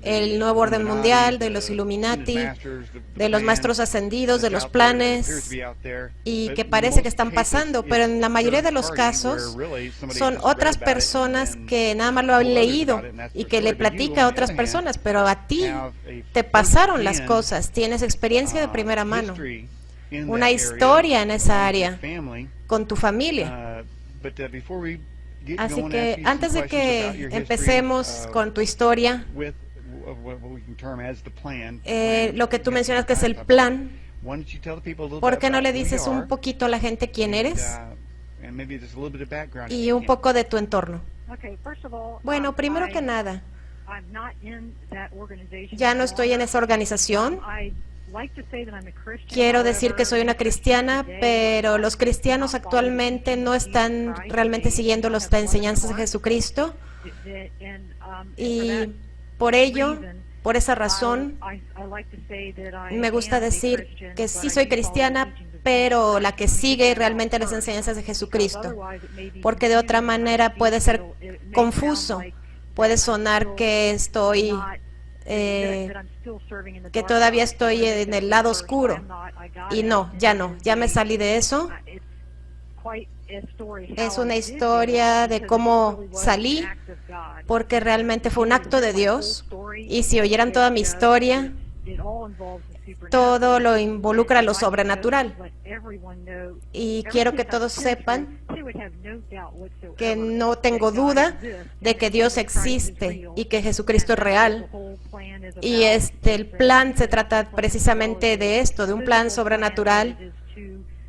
el nuevo orden mundial, de los Illuminati, de los maestros ascendidos, de los planes, y que parece que están pasando, pero en la mayoría de los casos son otras personas que nada más lo han leído y que le platica a otras personas, pero a ti te pasaron las cosas, tienes experiencia de primera mano, una historia en esa área con tu familia. Así que antes de que empecemos con tu historia, lo que tú mencionas que es el plan, ¿por qué no le dices un poquito a la gente quién eres y un poco de tu entorno? Bueno, primero que nada, ya no estoy en esa organización. Quiero decir que soy una cristiana, pero los cristianos actualmente no están realmente siguiendo las enseñanzas de Jesucristo, y por ello, por esa razón, me gusta decir que sí soy cristiana, pero la que sigue realmente las enseñanzas de Jesucristo, porque de otra manera puede ser confuso, puede sonar que estoy que todavía estoy en el lado oscuro, y no, ya me salí de eso. Es una historia de cómo salí, porque realmente fue un acto de Dios, y si oyeran toda mi historia, todo lo involucra lo sobrenatural. Y quiero que todos sepan que no tengo duda de que Dios existe y que Jesucristo es real. Y el plan se trata precisamente de esto, de un plan sobrenatural,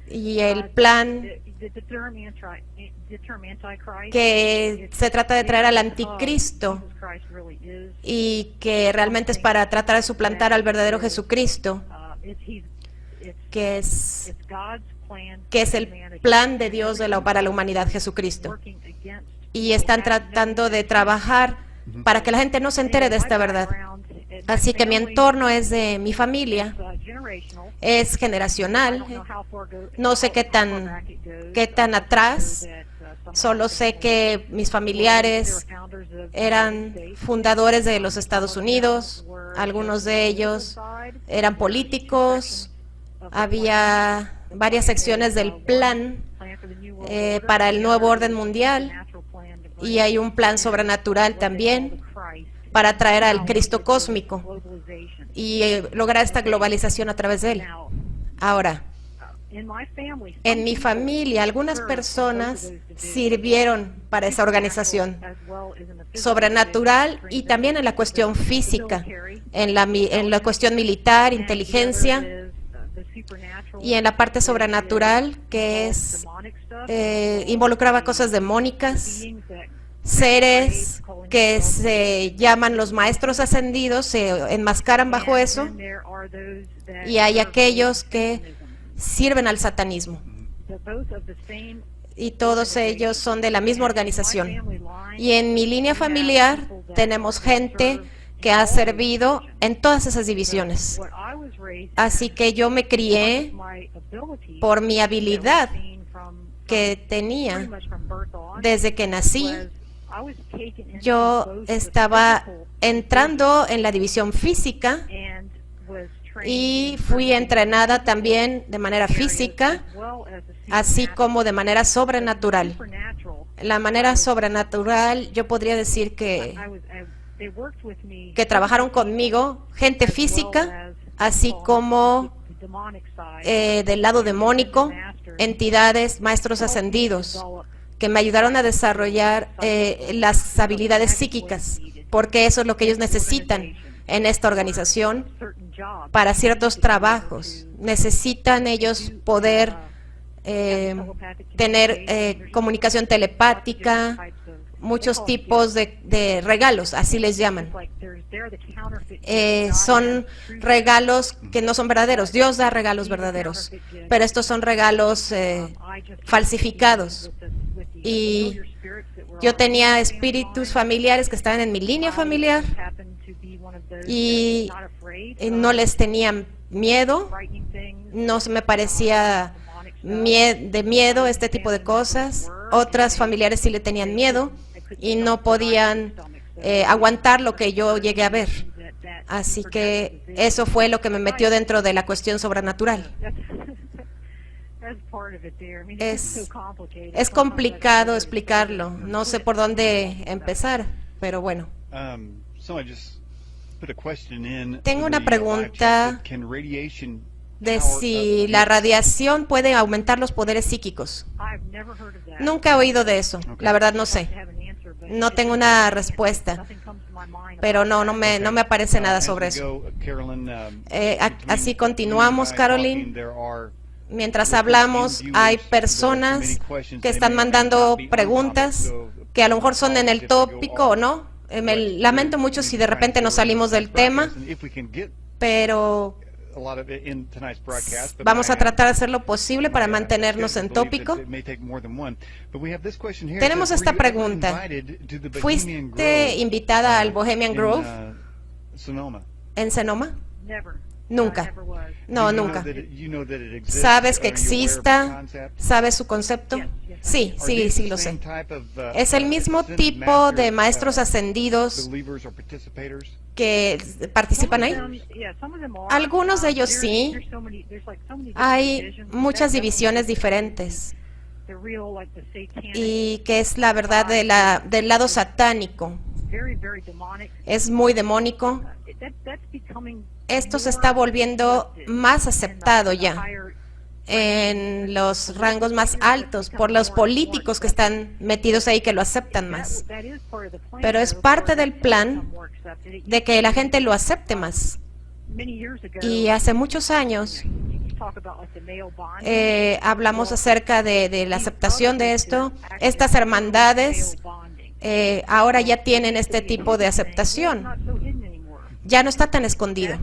y el plan que se trata de traer al anticristo, y que realmente es para tratar de suplantar al verdadero Jesucristo, que es el plan de Dios para la humanidad, Jesucristo. Y están tratando de trabajar para que la gente no se entere de esta verdad. Así que mi entorno es de mi familia, es generacional. No sé qué tan atrás, solo sé que mis familiares eran fundadores de los Estados Unidos, algunos de ellos eran políticos, había varias secciones del plan para el nuevo orden mundial, y hay un plan sobrenatural también para traer al Cristo cósmico y lograr esta globalización a través de él. Ahora, en mi familia, algunas personas sirvieron para esa organización sobrenatural, y también en la cuestión física, en la cuestión militar, inteligencia, y en la parte sobrenatural, que involucraba cosas demónicas, seres que se llaman los maestros ascendidos, se enmascaran bajo eso, y hay aquellos que sirven al satanismo, y todos ellos son de la misma organización. Y en mi línea familiar tenemos gente que ha servido en todas esas divisiones. Así que yo me crié por mi habilidad que tenía desde que nací. Yo estaba entrando en la división física y fui entrenada también de manera física, así como de manera sobrenatural. La manera sobrenatural, yo podría decir que trabajaron conmigo gente física, así como del lado demónico, entidades, maestros ascendidos, que me ayudaron a desarrollar las habilidades psíquicas, porque eso es lo que ellos necesitan en esta organización para ciertos trabajos. Necesitan ellos poder tener comunicación telepática, muchos tipos de regalos, así les llaman. Son regalos que no son verdaderos. Dios da regalos verdaderos, pero estos son regalos falsificados. Y yo tenía espíritus familiares que estaban en mi línea familiar, y no les tenían miedo, no se me parecía de miedo este tipo de cosas. Otras familiares sí le tenían miedo y no podían aguantar lo que yo llegué a ver. Así que eso fue lo que me metió dentro de la cuestión sobrenatural. Es complicado explicarlo, no sé por dónde empezar, pero bueno. Tengo una pregunta de si la radiación puede aumentar los poderes psíquicos. Nunca he oído de eso, la verdad no sé. No tengo una respuesta, pero no me aparece nada sobre eso. Así continuamos, Caroline. Mientras hablamos, hay personas que están mandando preguntas que a lo mejor son en el tópico o no. Me lamento mucho si de repente nos salimos del tema, pero vamos a tratar de hacer lo posible para mantenernos en tópico. Tenemos esta pregunta. ¿Fuiste invitada al Bohemian Grove en Sonoma? Nunca. No, nunca. ¿Sabes que exista? ¿Sabes su concepto? Sí, lo sé. ¿Es el mismo tipo de maestros ascendidos que participan ahí? Algunos de ellos sí. Hay muchas divisiones diferentes. Y que es la verdad del lado satánico. Es muy demónico. Esto se está volviendo más aceptado ya en los rangos más altos por los políticos que están metidos ahí, que lo aceptan más. Pero es parte del plan de que la gente lo acepte más. Y hace muchos años hablamos acerca de la aceptación de esto. Estas hermandades ahora ya tienen este tipo de aceptación. Ya no está tan escondido.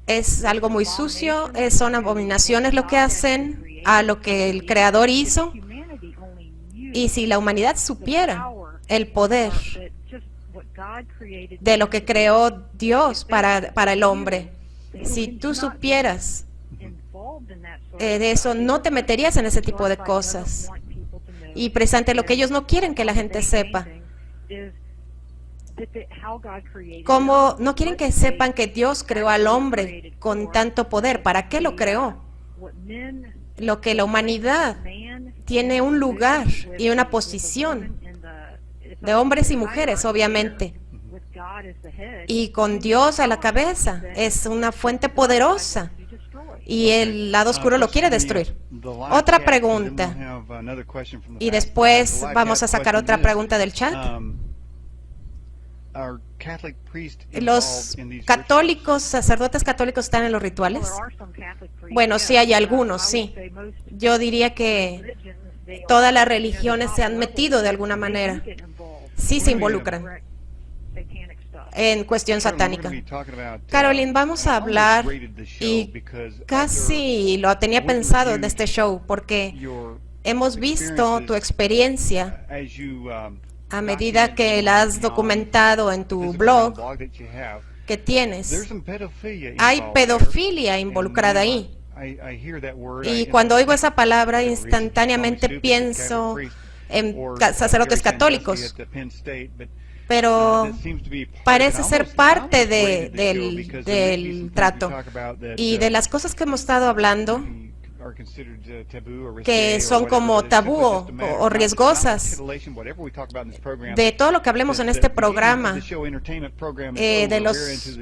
Es algo muy sucio, son abominaciones lo que hacen a lo que el Creador hizo. Y si la humanidad supiera el poder de lo que creó Dios para el hombre, si tú supieras de eso, no te meterías en ese tipo de cosas. Y precisamente lo que ellos no quieren que la gente sepa. Como no quieren que sepan que Dios creó al hombre con tanto poder. ¿Para qué lo creó? Lo que la humanidad tiene un lugar y una posición de hombres y mujeres, obviamente. Y con Dios a la cabeza. Es una fuente poderosa. Y el lado oscuro lo quiere destruir. Otra pregunta. Y después vamos a sacar otra pregunta del chat. ¿Los católicos, sacerdotes católicos están en los rituales? Bueno, sí hay algunos, sí. Yo diría que todas las religiones se han metido de alguna manera. Sí se involucran en cuestión satánica. Caroline, vamos a hablar, y casi lo tenía pensado en este show, porque hemos visto tu experiencia a medida que la has documentado en tu blog que tienes. Hay pedofilia involucrada ahí. Y cuando oigo esa palabra, instantáneamente pienso en sacerdotes católicos. Pero parece ser parte del trato. Y de las cosas que hemos estado hablando, que son como tabú o riesgosas, de todo lo que hablemos en este programa, de los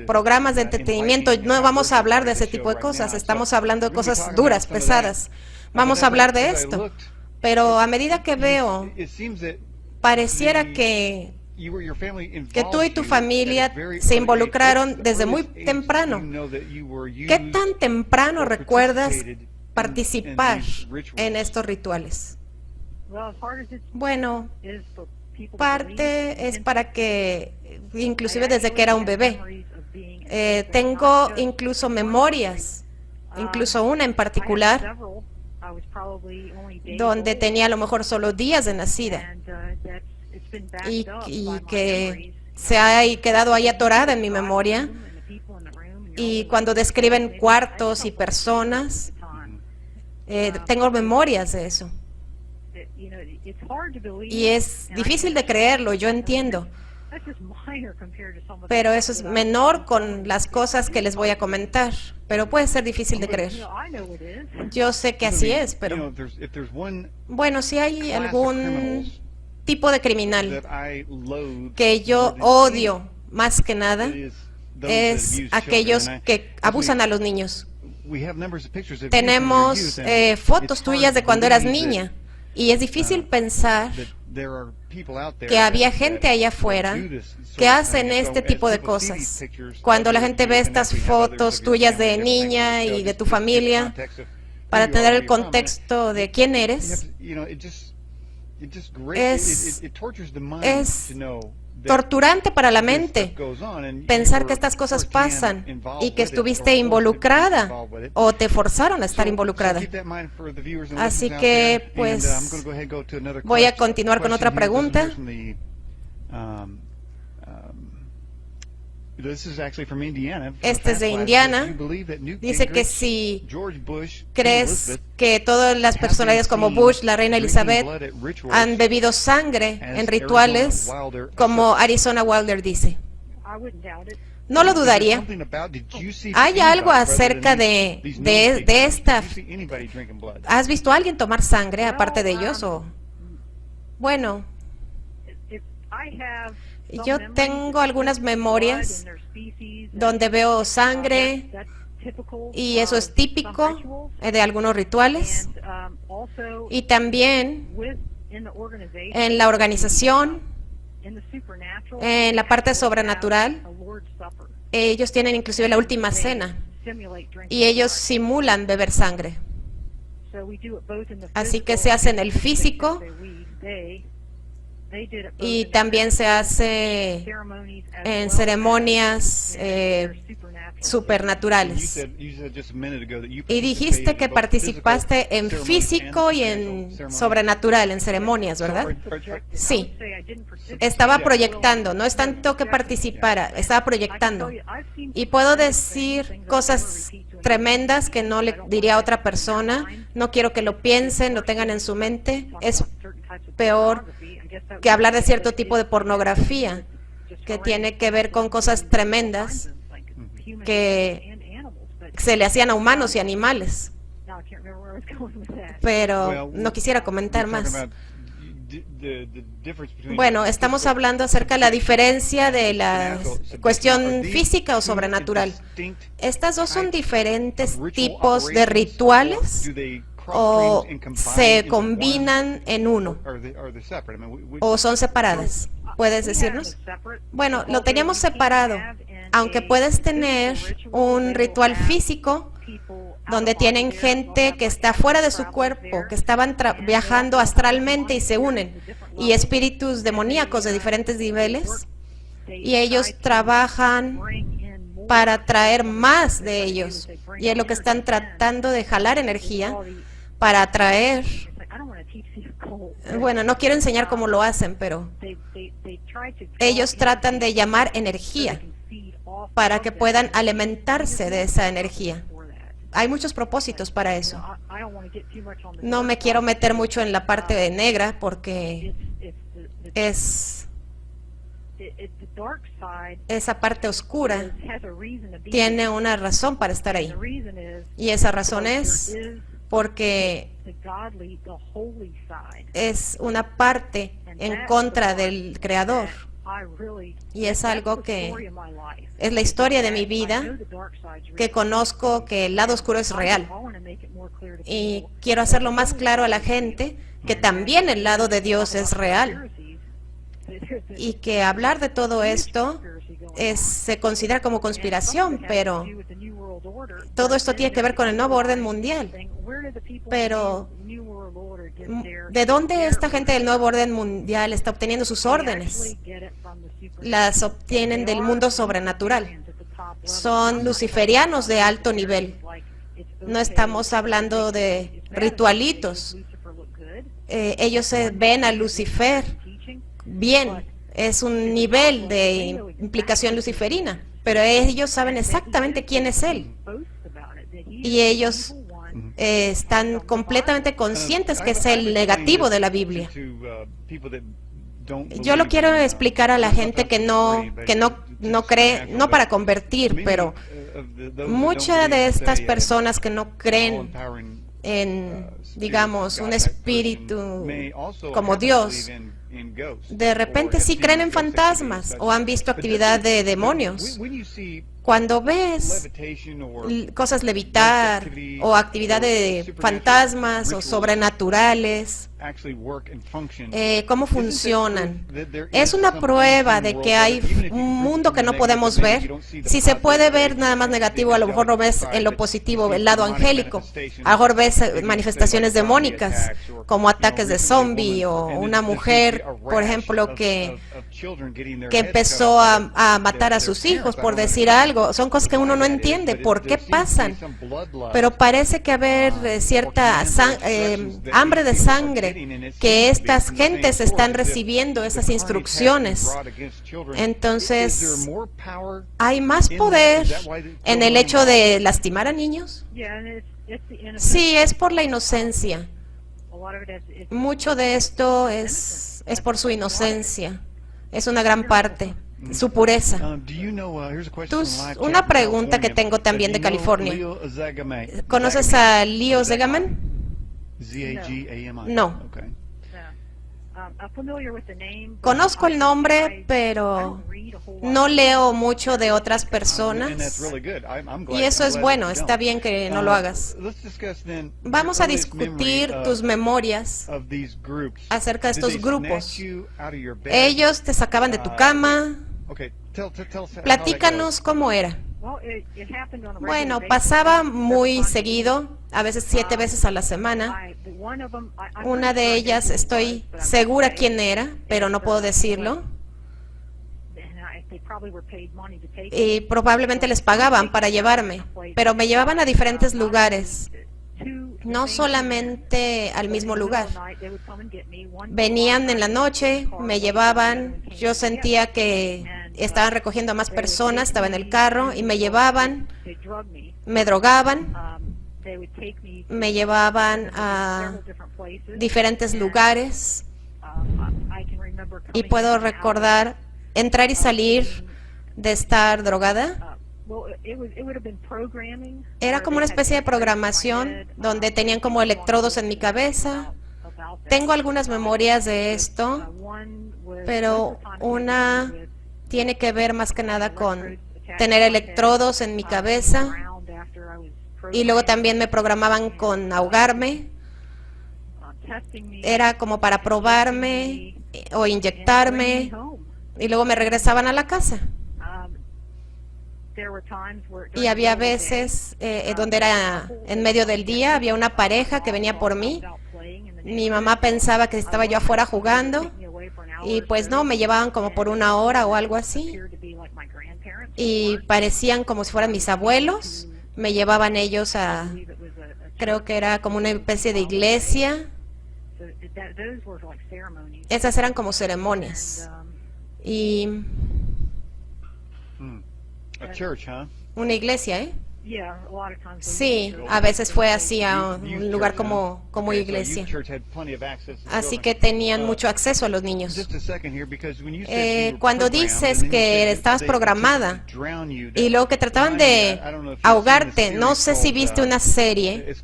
programas de entretenimiento, no vamos a hablar de ese tipo de cosas, estamos hablando de cosas duras, pesadas. Vamos a hablar de esto. Pero a medida que veo, pareciera que tú y tu familia se involucraron desde muy temprano. ¿Qué tan temprano recuerdas participar en estos rituales? Bueno, parte es para que, inclusive desde que era un bebé, tengo incluso memorias, incluso una en particular, donde tenía a lo mejor solo días de nacida, y que se ha quedado ahí atorada en mi memoria. Y cuando describen cuartos y personas, tengo memorias de eso. Y es difícil de creerlo, yo entiendo. Pero eso es menor con las cosas que les voy a comentar. Pero puede ser difícil de creer. Yo sé que así es, pero... Bueno, si hay algún tipo de criminal que yo odio más que nada, es aquellos que abusan a los niños. Tenemos fotos tuyas de cuando eras niña. Y es difícil pensar que había gente allá afuera que hacen este tipo de cosas. Cuando la gente ve estas fotos tuyas de niña y de tu familia, para tener el contexto de quién eres, es torturante para la mente pensar que estas cosas pasan y que estuviste involucrada o te forzaron a estar involucrada. Así que, pues, voy a continuar con otra pregunta. Este es de Indiana. Dice que si crees que todas las personalidades como Bush, la reina Elizabeth, han bebido sangre en rituales, como Arizona Wilder dice. No lo dudaría. ¿Hay algo acerca de esta? ¿Has visto a alguien tomar sangre aparte de ellos? O, bueno, yo tengo algunas memorias donde veo sangre y eso es típico de algunos rituales. Y también en la organización, en la parte sobrenatural, ellos tienen inclusive la última cena y ellos simulan beber sangre. Así que se hace en el físico y también se hace en ceremonias supernaturales. Y dijiste que participaste en físico y en sobrenatural, en ceremonias, ¿verdad? Sí. Estaba proyectando, no es tanto que participara, estaba proyectando. Y puedo decir cosas tremendas que no le diría a otra persona. No quiero que lo piensen, lo tengan en su mente. Es peor que hablar de cierto tipo de pornografía que tiene que ver con cosas tremendas que se le hacían a humanos y animales. Pero no quisiera comentar más. Bueno, estamos hablando acerca de la diferencia de la cuestión física o sobrenatural. ¿Estas dos son diferentes tipos de rituales o se combinan en uno? ¿O son separadas? ¿Puedes decirnos? Bueno, lo teníamos separado, aunque puedes tener un ritual físico donde tienen gente que está fuera de su cuerpo, que estaban viajando astralmente y se unen, y espíritus demoníacos de diferentes niveles, y ellos trabajan para traer más de ellos, y es lo que están tratando de jalar energía para atraer. Bueno, no quiero enseñar cómo lo hacen, pero ellos tratan de llamar energía para que puedan alimentarse de esa energía. Hay muchos propósitos para eso. No me quiero meter mucho en la parte negra porque esa parte oscura tiene una razón para estar ahí. Y esa razón es porque es una parte en contra del Creador. Y es algo que es la historia de mi vida, que conozco que el lado oscuro es real. Y quiero hacerlo más claro a la gente que también el lado de Dios es real. Y que hablar de todo esto se considera como conspiración, pero todo esto tiene que ver con el nuevo orden mundial. Pero, ¿de dónde esta gente del nuevo orden mundial está obteniendo sus órdenes? Las obtienen del mundo sobrenatural. Son luciferianos de alto nivel. No estamos hablando de ritualitos. Ellos ven a Lucifer bien. Es un nivel de implicación luciferina. Pero ellos saben exactamente quién es él. Y ellos están completamente conscientes que es el negativo de la Biblia. Yo lo quiero explicar a la gente que no cree, no para convertir, pero muchas de estas personas que no creen en, digamos, un espíritu como Dios, de repente sí creen en fantasmas o han visto actividad de demonios. Cuando ves cosas levitar o actividad de fantasmas o sobrenaturales, cómo funcionan, es una prueba de que hay un mundo que no podemos ver. Si se puede ver nada más negativo, a lo mejor no ves en lo positivo, el lado angélico. A lo mejor ves manifestaciones demónicas, como ataques de zombie o una mujer, por ejemplo, que empezó a matar a sus hijos, por decir algo. Son cosas que uno no entiende por qué pasan, pero parece que haber cierta hambre de sangre, que estas gentes están recibiendo esas instrucciones. Entonces, ¿hay más poder en el hecho de lastimar a niños? Sí, es por la inocencia. Mucho de esto es por su inocencia. Es una gran parte, su pureza. Una pregunta que tengo también de California. ¿Conoces a Leo Zegaman? No. Conozco el nombre, pero no leo mucho de otras personas. Y eso es bueno, está bien que no lo hagas. Vamos a discutir tus memorias acerca de estos grupos. Ellos te sacaban de tu cama. Platícanos cómo era. Bueno, pasaba muy seguido, a veces 7 veces a la semana. Una de ellas estoy segura quién era, pero no puedo decirlo. Y probablemente les pagaban para llevarme, pero me llevaban a diferentes lugares, no solamente al mismo lugar. Venían en la noche, me llevaban, yo sentía que estaban recogiendo a más personas, estaba en el carro y me llevaban, me drogaban, me llevaban a diferentes lugares y puedo recordar entrar y salir de estar drogada. Era como una especie de programación donde tenían como electrodos en mi cabeza. Tengo algunas memorias de esto, pero una tiene que ver más que nada con tener electrodos en mi cabeza y luego también me programaban con ahogarme. Era como para probarme o inyectarme y luego me regresaban a la casa. Y había veces donde era en medio del día, había una pareja que venía por mí. Mi mamá pensaba que estaba yo afuera jugando y pues no, me llevaban como por 1 hora o algo así. Y parecían como si fueran mis abuelos. Me llevaban ellos a, creo que era como una especie de iglesia. Esas eran como ceremonias. Y una iglesia, ¿eh? Sí, a veces fue así a un lugar como iglesia. Así que tenían mucho acceso a los niños. Cuando dices que estabas programada y luego que trataban de ahogarte, no sé si viste una serie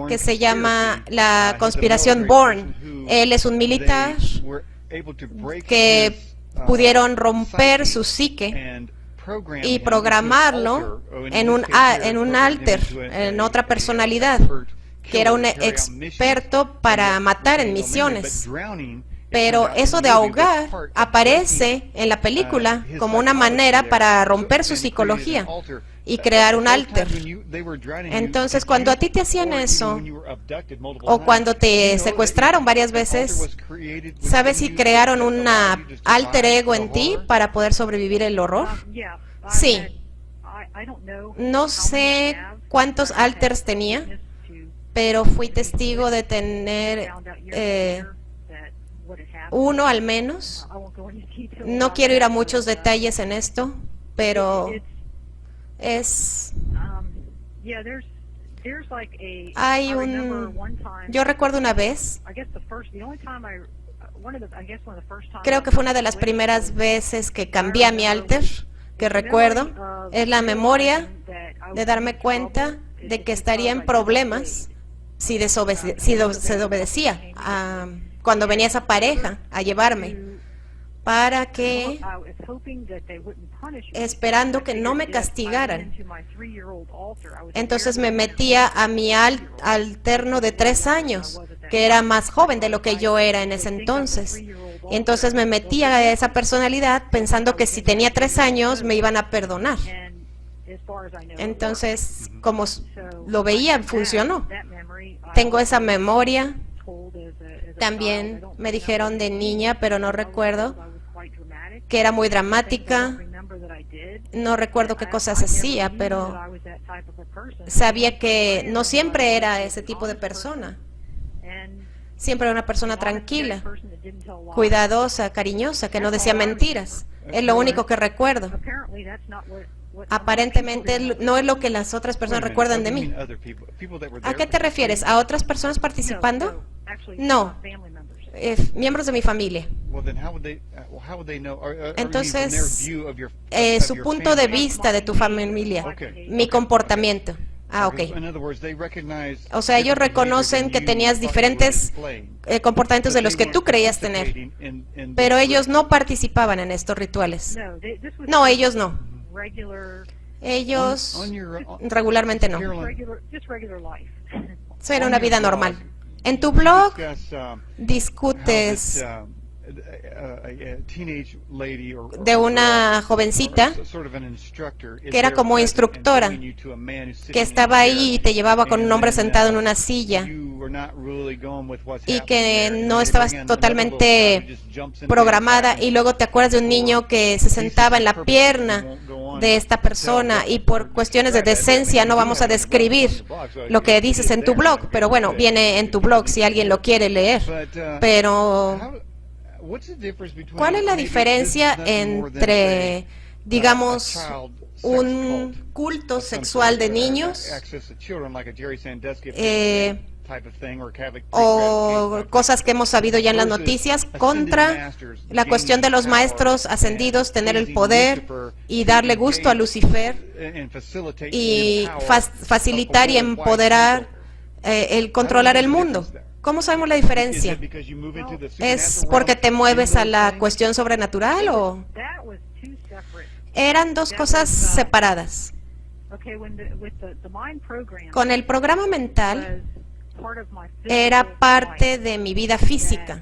que se llama La Conspiración Bourne. Él es un militar que pudieron romper su psique y programarlo en un alter, en otra personalidad, que era un experto para matar en misiones. Pero eso de ahogar aparece en la película como una manera para romper su psicología y crear un alter. Entonces, cuando a ti te hacían eso, o cuando te secuestraron varias veces, ¿sabes si crearon una alter ego en ti para poder sobrevivir el horror? Sí. No sé cuántos alters tenía, pero fui testigo de tener uno al menos. No quiero ir a muchos detalles en esto, pero Yo recuerdo una vez, creo que fue una de las primeras veces que cambié a mi alter, que recuerdo, es la memoria de darme cuenta de que estaría en problemas si desobedecía cuando venía esa pareja a llevarme, para que, esperando que no me castigaran. Entonces me metía a mi alterno de 3 años, que era más joven de lo que yo era en ese entonces. Y entonces me metía a esa personalidad pensando que si tenía 3 años me iban a perdonar. Entonces, como lo veía, funcionó. Tengo esa memoria. También me dijeron de niña, pero no recuerdo, que era muy dramática. No recuerdo qué cosas hacía, pero sabía que no siempre era ese tipo de persona. Siempre era una persona tranquila, cuidadosa, cariñosa, que no decía mentiras. Es lo único que recuerdo. Aparentemente no es lo que las otras personas recuerdan de mí. ¿A qué te refieres? ¿A otras personas participando? No, miembros de mi familia. Entonces, su punto de vista de tu familia, mi comportamiento. Ah, ok. O sea, ellos reconocen que tenías diferentes comportamientos de los que tú creías tener, pero ellos no participaban en estos rituales. No, ellos no. Ellos regularmente no. Eso era una vida normal. En tu blog discutes de una jovencita que era como instructora, que estaba ahí y te llevaba con un hombre sentado en una silla y que no estabas totalmente programada, y luego te acuerdas de un niño que se sentaba en la pierna de esta persona, y por cuestiones de decencia no vamos a describir lo que dices en tu blog, pero bueno, viene en tu blog si alguien lo quiere leer. Pero ¿cuál es la diferencia entre, digamos, un culto sexual de niños o cosas que hemos sabido ya en las noticias contra la cuestión de los maestros ascendidos, tener el poder y darle gusto a Lucifer y facilitar y empoderar el controlar el mundo? ¿Cómo sabemos la diferencia? ¿Es porque te mueves a la cuestión sobrenatural o...? Eran dos cosas separadas. Con el programa mental era parte de mi vida física,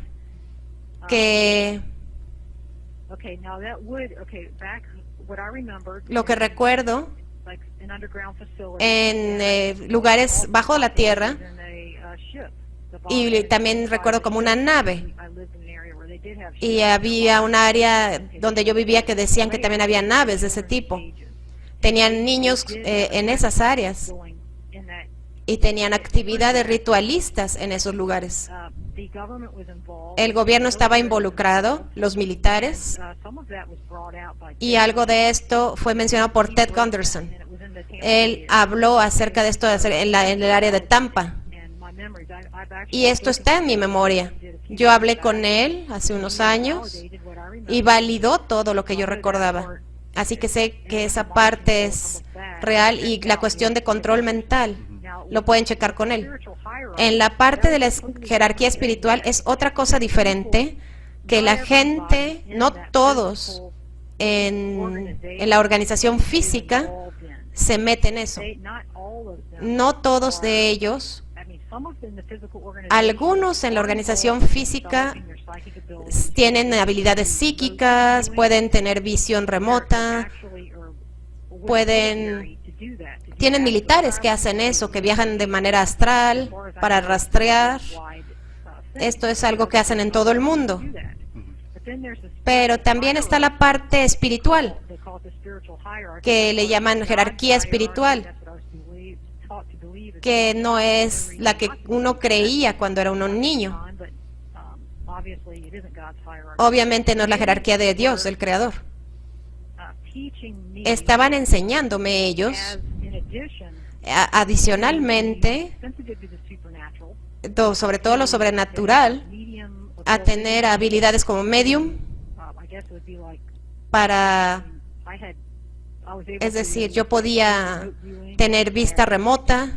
que lo que recuerdo en lugares bajo la tierra, y también recuerdo como una nave, y había un área donde yo vivía que decían que también había naves de ese tipo. Tenían niños en esas áreas y tenían actividades ritualistas en esos lugares. El gobierno estaba involucrado, los militares, y algo de esto fue mencionado por Ted Gunderson. Él habló acerca de esto en el área de Tampa. Y esto está en mi memoria. Yo hablé con él hace unos años y validó todo lo que yo recordaba. Así que sé que esa parte es real, y la cuestión de control mental lo pueden checar con él. En la parte de la jerarquía espiritual es otra cosa diferente, que la gente, no todos en la organización física se meten en eso. No todos de ellos. Algunos en la organización física tienen habilidades psíquicas, pueden tener visión remota, tienen militares que hacen eso, que viajan de manera astral para rastrear. Esto es algo que hacen en todo el mundo. Pero también está la parte espiritual, que le llaman jerarquía espiritual, que no es la que uno creía cuando era un niño. Obviamente no es la jerarquía de Dios, el Creador. Estaban enseñándome ellos, Adicionalmente, sobre todo lo sobrenatural, a tener habilidades como medium para, es decir, yo podía tener vista remota,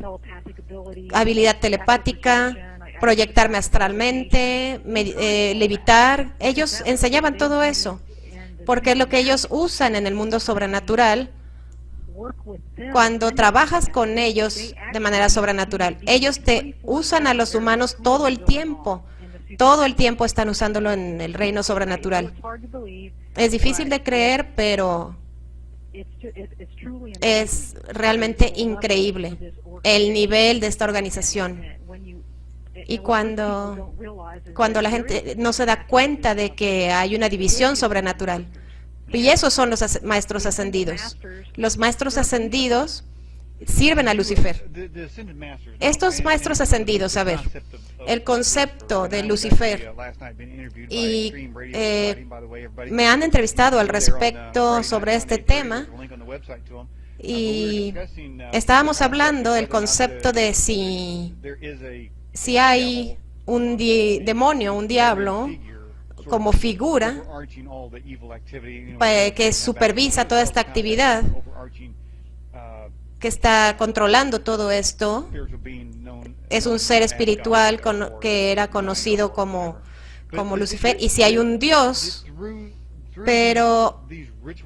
habilidad telepática, proyectarme astralmente, levitar. Ellos enseñaban todo eso, porque es lo que ellos usan en el mundo sobrenatural. Cuando trabajas con ellos de manera sobrenatural, ellos te usan a los humanos todo el tiempo están usándolo en el reino sobrenatural. Es difícil de creer, pero es realmente increíble el nivel de esta organización. Y cuando la gente no se da cuenta de que hay una división sobrenatural. Y esos son los maestros ascendidos. Los maestros ascendidos sirven a Lucifer. Estos maestros ascendidos, a ver, el concepto de Lucifer, y me han entrevistado al respecto sobre este tema, y estábamos hablando del concepto de si hay un demonio, un diablo, como figura que supervisa toda esta actividad, que está controlando todo esto. Es un ser espiritual que era conocido como Lucifer, y si hay un Dios, pero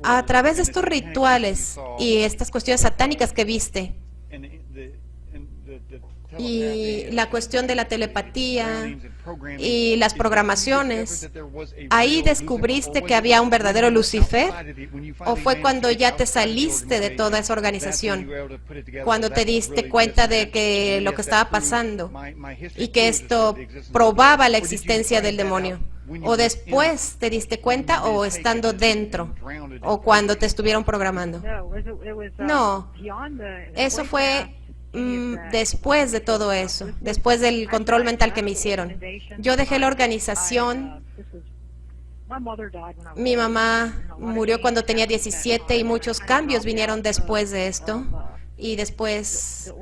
a través de estos rituales y estas cuestiones satánicas que viste, y la cuestión de la telepatía y las programaciones, ¿ahí descubriste que había un verdadero Lucifer? ¿O fue cuando ya te saliste de toda esa organización, cuando te diste cuenta de que lo que estaba pasando y que esto probaba la existencia del demonio? ¿O después te diste cuenta, o estando dentro, o cuando te estuvieron programando? No, eso fue después de todo eso, después del control mental que me hicieron. Yo dejé la organización. Mi mamá murió cuando tenía 17 y muchos cambios vinieron después de esto. Y después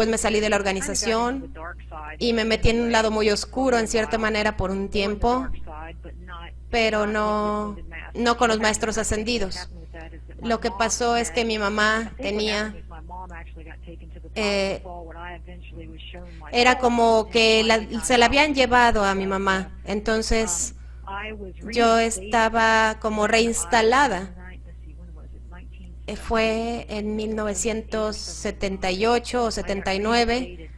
me salí de la organización y me metí en un lado muy oscuro, en cierta manera, por un tiempo, pero no con los maestros ascendidos. Lo que pasó es que mi mamá tenía... era como que se la habían llevado a mi mamá. Entonces yo estaba como reinstalada. Fue en 1978 o 79.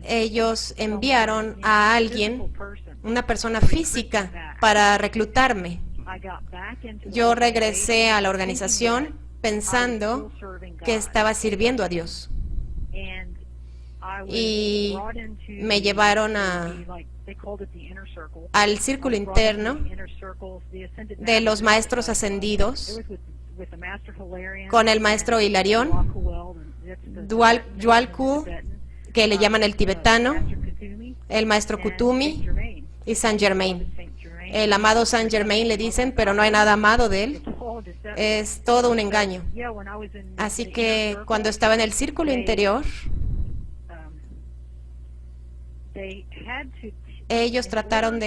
Ellos enviaron a alguien, una persona física, para reclutarme. Yo regresé a la organización pensando que estaba sirviendo a Dios. Y me llevaron al círculo interno de los maestros ascendidos, con el maestro Hilarión, Jualku, que le llaman el tibetano, el maestro Kutumi y Saint Germain. El amado Saint Germain le dicen, pero no hay nada amado de él. Es todo un engaño. Así que cuando estaba en el círculo interior, ellos trataron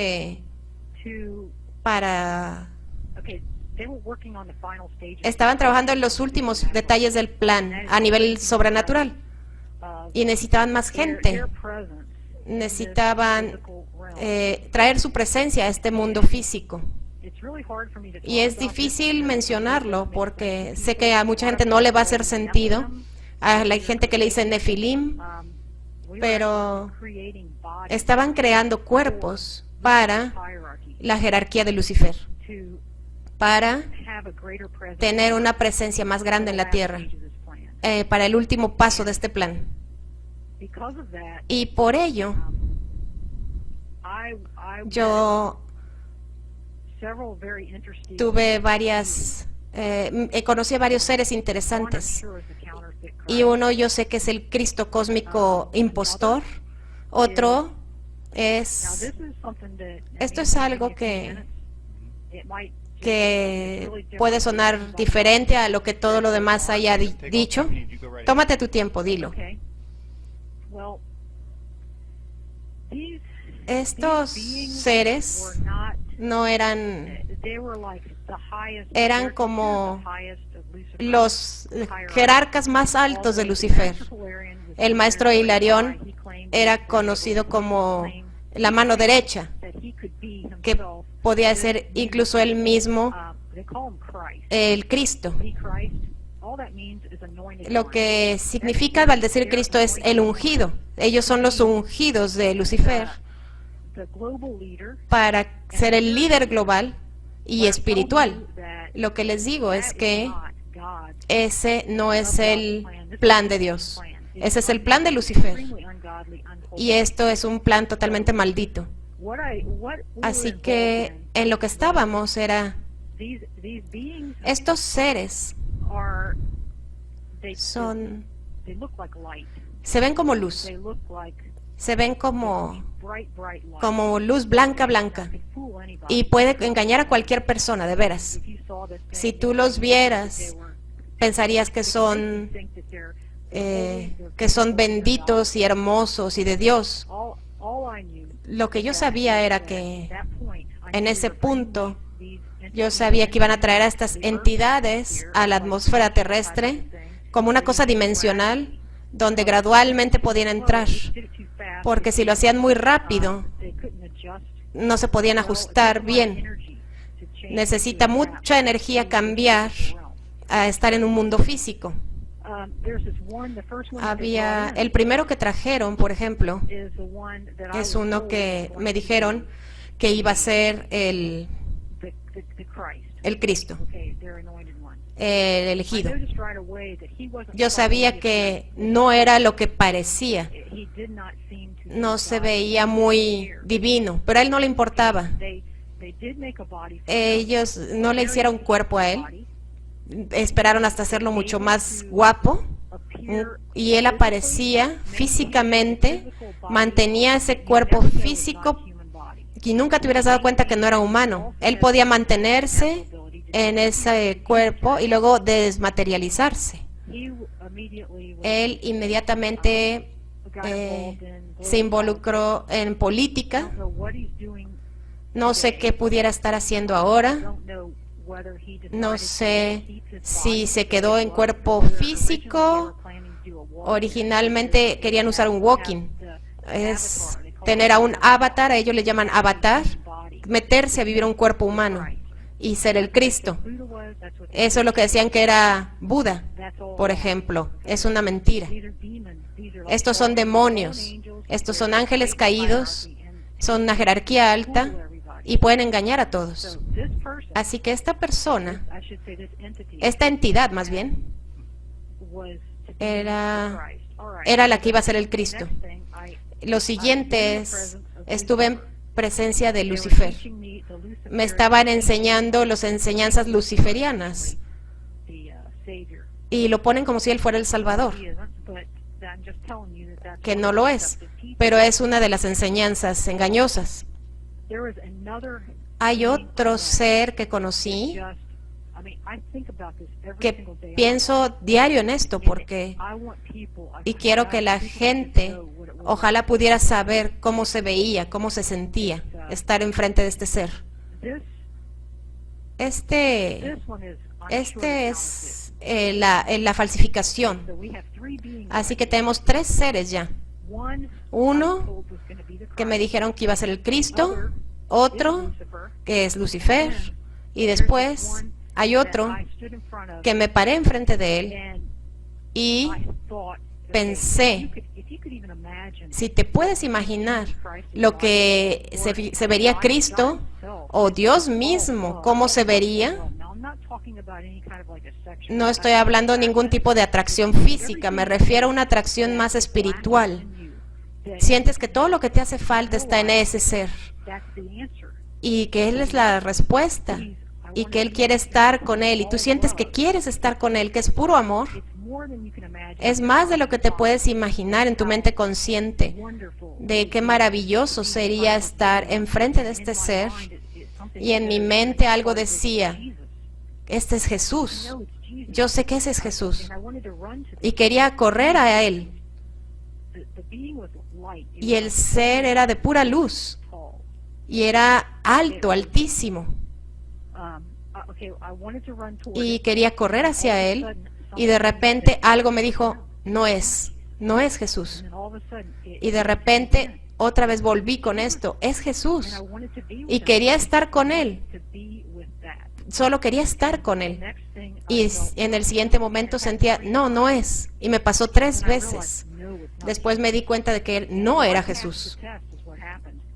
estaban trabajando en los últimos detalles del plan a nivel sobrenatural, y necesitaban más gente. Necesitaban traer su presencia a este mundo físico. Y es difícil mencionarlo porque sé que a mucha gente no le va a hacer sentido. A la gente que le dice Nefilim, pero estaban creando cuerpos para la jerarquía de Lucifer, para tener una presencia más grande en la tierra, para el último paso de este plan. Y por ello, yo tuve conocí a varios seres interesantes. Y uno yo sé que es el Cristo cósmico impostor. Otro es... Esto es algo que que puede sonar diferente a lo que todo lo demás haya dicho. Tómate tu tiempo, dilo. Estos seres no eran como los jerarcas más altos de Lucifer. El maestro Hilarión era conocido como la mano derecha, que podía ser incluso él mismo el Cristo. Lo que significa al decir Cristo es el ungido. Ellos son los ungidos de Lucifer para ser el líder global y espiritual. Lo que les digo es que ese no es el plan de Dios. Ese es el plan de Lucifer. Y esto es un plan totalmente maldito. Así que en lo que estábamos era, estos seres se ven como luz, se ven como luz blanca, y puede engañar a cualquier persona, de veras. Si tú los vieras, pensarías que son benditos y hermosos y de Dios. Lo que yo sabía era que en ese punto yo sabía que iban a traer a estas entidades a la atmósfera terrestre como una cosa dimensional donde gradualmente podían entrar, porque si lo hacían muy rápido no se podían ajustar bien. Necesita mucha energía cambiar a estar en un mundo físico. El primero que trajeron, por ejemplo, es uno que me dijeron que iba a ser el Cristo, el elegido. Yo sabía que no era lo que parecía, no se veía muy divino, pero a él no le importaba. Ellos no le hicieron cuerpo a él, esperaron hasta hacerlo mucho más guapo, y él aparecía físicamente, mantenía ese cuerpo físico y nunca te hubieras dado cuenta que no era humano. Él podía mantenerse en ese cuerpo y luego desmaterializarse. Él inmediatamente se involucró en política. No sé qué pudiera estar haciendo ahora. No sé si se quedó en cuerpo físico. Originalmente querían usar un walking. Es tener a un avatar, a ellos le llaman avatar, meterse a vivir un cuerpo humano y ser el Cristo. Eso es lo que decían que era Buda, por ejemplo. Es una mentira. Estos son demonios, estos son ángeles caídos, son una jerarquía alta y pueden engañar a todos. Así que esta persona, esta entidad más bien, era la que iba a ser el Cristo. Lo siguiente es, estuve en presencia de Lucifer. Me estaban enseñando las enseñanzas luciferianas y lo ponen como si él fuera el Salvador, que no lo es, pero es una de las enseñanzas engañosas. Hay otro ser que conocí que pienso diario en esto y quiero que la gente ojalá pudiera saber cómo se veía, cómo se sentía estar enfrente de este ser. Este es la falsificación. Así que tenemos 3 seres ya. Uno que me dijeron que iba a ser el Cristo, otro que es Lucifer, y después hay otro que me paré enfrente de él y pensé, si te puedes imaginar lo que se vería Cristo o Dios mismo, cómo se vería. No estoy hablando de ningún tipo de atracción física, me refiero a una atracción más espiritual. Sientes que todo lo que te hace falta está en ese ser y que Él es la respuesta y que Él quiere estar con Él y tú sientes que quieres estar con Él, que es puro amor. Es más de lo que te puedes imaginar en tu mente consciente de qué maravilloso sería estar enfrente de este ser y en mi mente algo decía, este es Jesús, yo sé que ese es Jesús, y quería correr a Él, y el ser era de pura luz, y era alto, altísimo, y quería correr hacia Él, y de repente algo me dijo, no es Jesús, y de repente otra vez volví con esto, es Jesús, y quería estar con Él, solo quería estar con Él, y en el siguiente momento sentía, no es, y me pasó 3 veces. Después me di cuenta de que Él no era Jesús,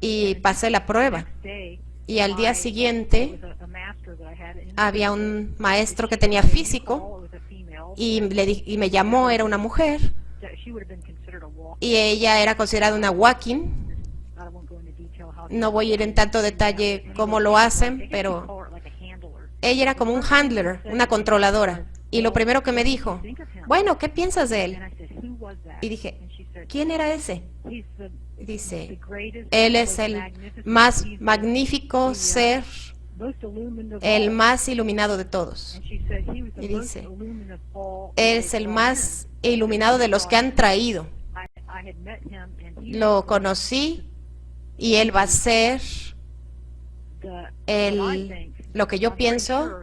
y pasé la prueba, y al día siguiente había un maestro que tenía físico, y me llamó, era una mujer, y ella era considerada una walking. No voy a ir en tanto detalle cómo lo hacen, pero ella era como un handler, una controladora. Y lo primero que me dijo, bueno, ¿qué piensas de él? Y dije, ¿quién era ese? Dice, él es el más magnífico ser, el más iluminado de todos. Y dice, él es el más iluminado de los que han traído. Lo conocí y él va a ser lo que yo pienso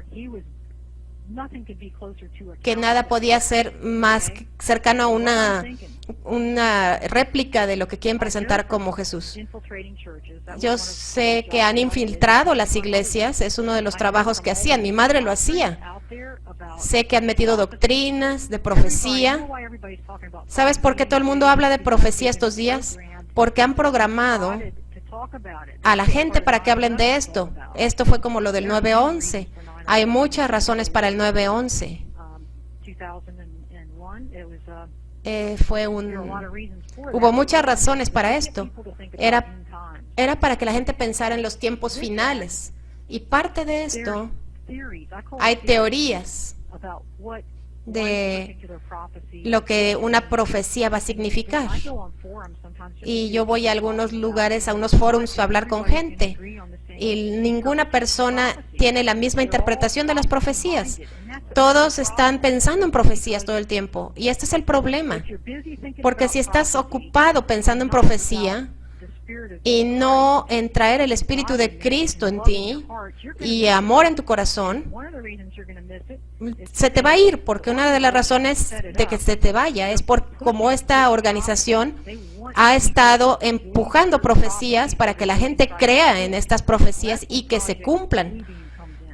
que nada podía ser más cercano a una réplica de lo que quieren presentar como Jesús. Yo sé que han infiltrado las iglesias, es uno de los trabajos que hacían, mi madre lo hacía. Sé que han metido doctrinas de profecía. ¿Sabes por qué todo el mundo habla de profecía estos días? Porque han programado a la gente para que hablen de esto. Esto fue como lo del 9/11. Hay muchas razones para el 9/11. Hubo muchas razones para esto. Era para que la gente pensara en los tiempos finales. Y parte de esto, hay teorías de lo que una profecía va a significar. Y yo voy a algunos lugares, a unos forums a hablar con gente, y ninguna persona tiene la misma interpretación de las profecías. Todos están pensando en profecías todo el tiempo, y este es el problema, porque si estás ocupado pensando en profecía y no en traer el Espíritu de Cristo en ti y amor en tu corazón, se te va a ir, porque una de las razones de que se te vaya es por cómo esta organización ha estado empujando profecías para que la gente crea en estas profecías y que se cumplan.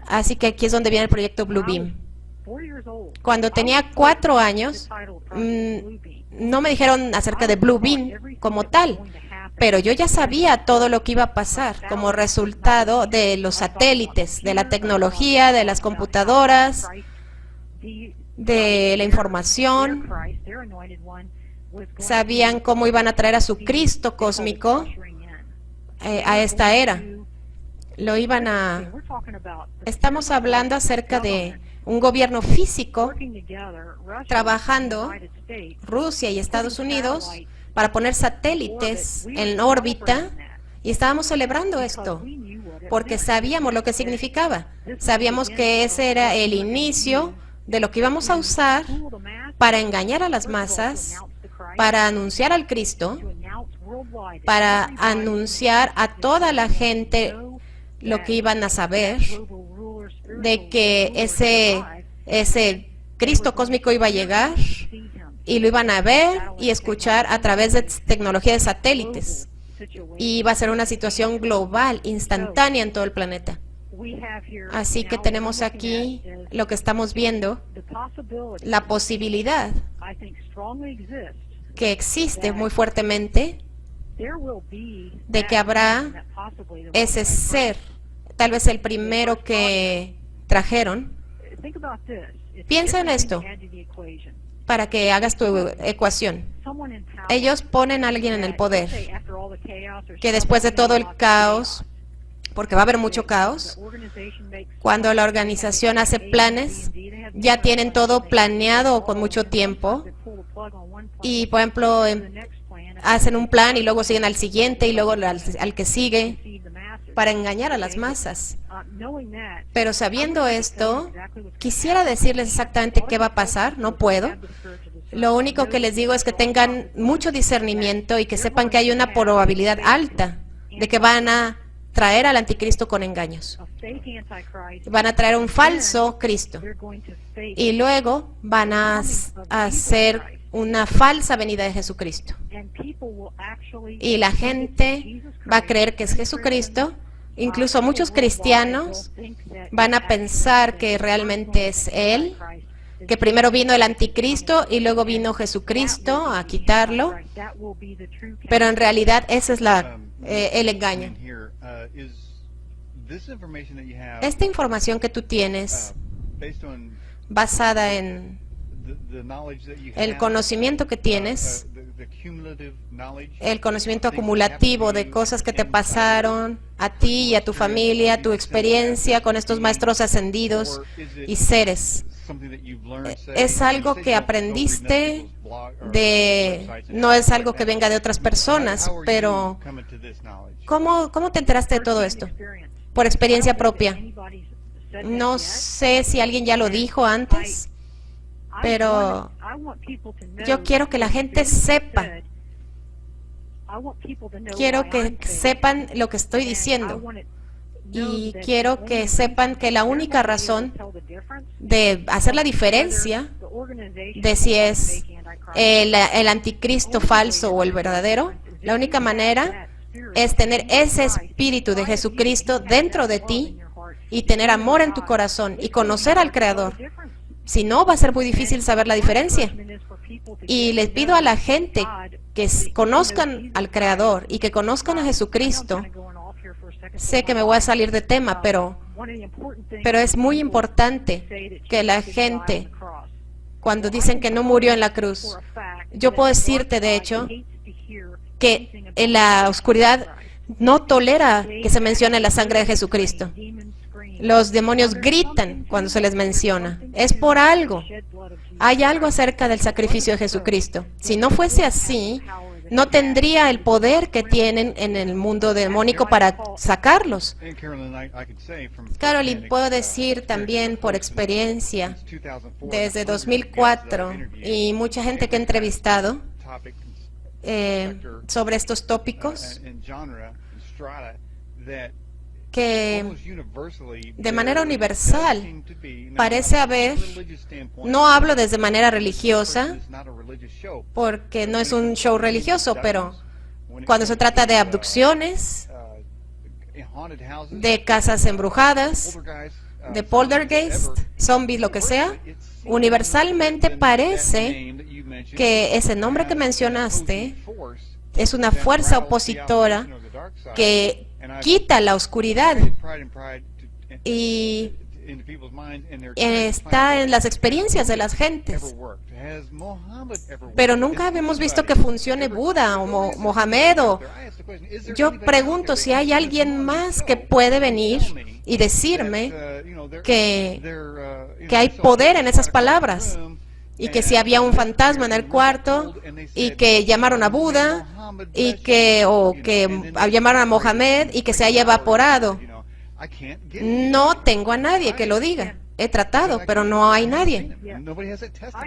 Así que aquí es donde viene el proyecto Bluebeam. Cuando tenía 4 años, no me dijeron acerca de Bluebeam como tal, pero yo ya sabía todo lo que iba a pasar como resultado de los satélites, de la tecnología, de las computadoras, de la información. Sabían cómo iban a traer a su Cristo cósmico a esta era. Estamos hablando acerca de un gobierno físico trabajando, Rusia y Estados Unidos, para poner satélites en órbita, y estábamos celebrando esto, porque sabíamos lo que significaba. Sabíamos que ese era el inicio de lo que íbamos a usar para engañar a las masas, para anunciar al Cristo, para anunciar a toda la gente lo que iban a saber, de que ese Cristo cósmico iba a llegar, y lo iban a ver y escuchar a través de tecnología de satélites. Y iba a ser una situación global, instantánea en todo el planeta. Así que tenemos aquí lo que estamos viendo, la posibilidad que existe muy fuertemente de que habrá ese ser, tal vez el primero que trajeron. Piensa en esto para que hagas tu ecuación. Ellos ponen a alguien en el poder que después de todo el caos, porque va a haber mucho caos, cuando la organización hace planes, ya tienen todo planeado con mucho tiempo, y por ejemplo hacen un plan y luego siguen al siguiente y luego al que sigue para engañar a las masas. Pero sabiendo esto, quisiera decirles exactamente qué va a pasar, no puedo. Lo único que les digo es que tengan mucho discernimiento y que sepan que hay una probabilidad alta de que van a traer al anticristo con engaños. Van a traer un falso Cristo y luego van a hacer una falsa venida de Jesucristo. Y la gente va a creer que es Jesucristo. Incluso muchos cristianos van a pensar que realmente es Él, que primero vino el anticristo y luego vino Jesucristo a quitarlo, pero en realidad ese es el engaño. Esta información que tú tienes, basada en el conocimiento que tienes, el conocimiento acumulativo de cosas que te pasaron a ti y a tu familia, tu experiencia con estos maestros ascendidos y seres. ¿Es algo que aprendiste no es algo que venga de otras personas, pero ¿cómo te enteraste de todo esto? Por experiencia propia. No sé si alguien ya lo dijo antes, pero yo quiero que la gente sepa. Quiero que sepan lo que estoy diciendo. Y quiero que sepan que la única razón de hacer la diferencia de si es el anticristo falso o el verdadero, la única manera es tener ese espíritu de Jesucristo dentro de ti y tener amor en tu corazón y conocer al Creador. Si no, va a ser muy difícil saber la diferencia. Y les pido a la gente que conozcan al Creador y que conozcan a Jesucristo. Sé que me voy a salir de tema, pero es muy importante que la gente, cuando dicen que no murió en la cruz, yo puedo decirte, de hecho, que en la oscuridad no tolera que se mencione la sangre de Jesucristo. Los demonios gritan cuando se les menciona. Es por algo. Hay algo acerca del sacrificio de Jesucristo. Si no fuese así, no tendría el poder que tienen en el mundo demónico para sacarlos. Caroline, puedo decir también por experiencia, desde 2004, y mucha gente que he entrevistado sobre estos tópicos, que de manera universal parece haber, no hablo desde manera religiosa, porque no es un show religioso, pero cuando se trata de abducciones, de casas embrujadas, de poltergeist, zombies, lo que sea, universalmente parece que ese nombre que mencionaste es una fuerza opositora que quita la oscuridad y está en las experiencias de las gentes. Pero nunca hemos visto que funcione Buda o Mohamed. Yo pregunto si hay alguien más que puede venir y decirme que hay poder en esas palabras, y que si había un fantasma en el cuarto y que llamaron a Buda y que llamaron a Mohamed y que se haya evaporado. No tengo a nadie que lo diga. He tratado, pero no hay nadie.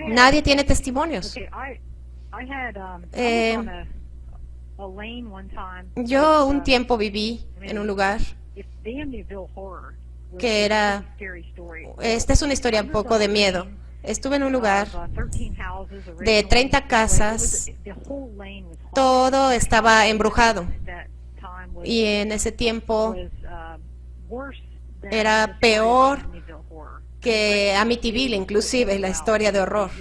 Nadie tiene testimonios. Yo un tiempo viví en un lugar que era... Esta es una historia un poco de miedo. Estuve en un lugar de 30 casas, todo estaba embrujado, y en ese tiempo era peor que Amityville, inclusive la historia de horror.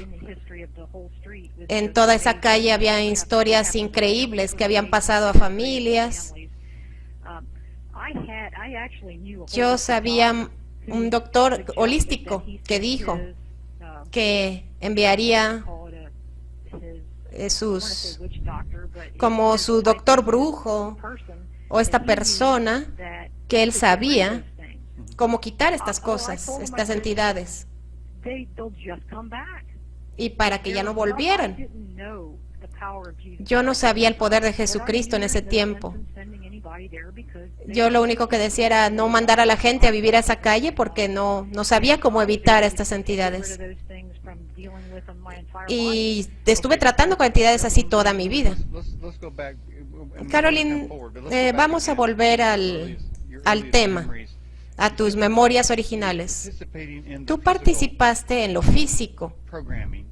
En toda esa calle había historias increíbles que habían pasado a familias. Yo sabía un doctor holístico que dijo que enviaría como su doctor brujo o esta persona que él sabía cómo quitar estas cosas, estas entidades, y para que ya no volvieran. Yo no sabía el poder de Jesucristo en ese tiempo. Yo lo único que decía era no mandar a la gente a vivir a esa calle porque no sabía cómo evitar estas entidades. Y estuve tratando con entidades así toda mi vida. Carolyn, vamos a volver al tema, a tus memorias originales. Tú participaste en lo físico,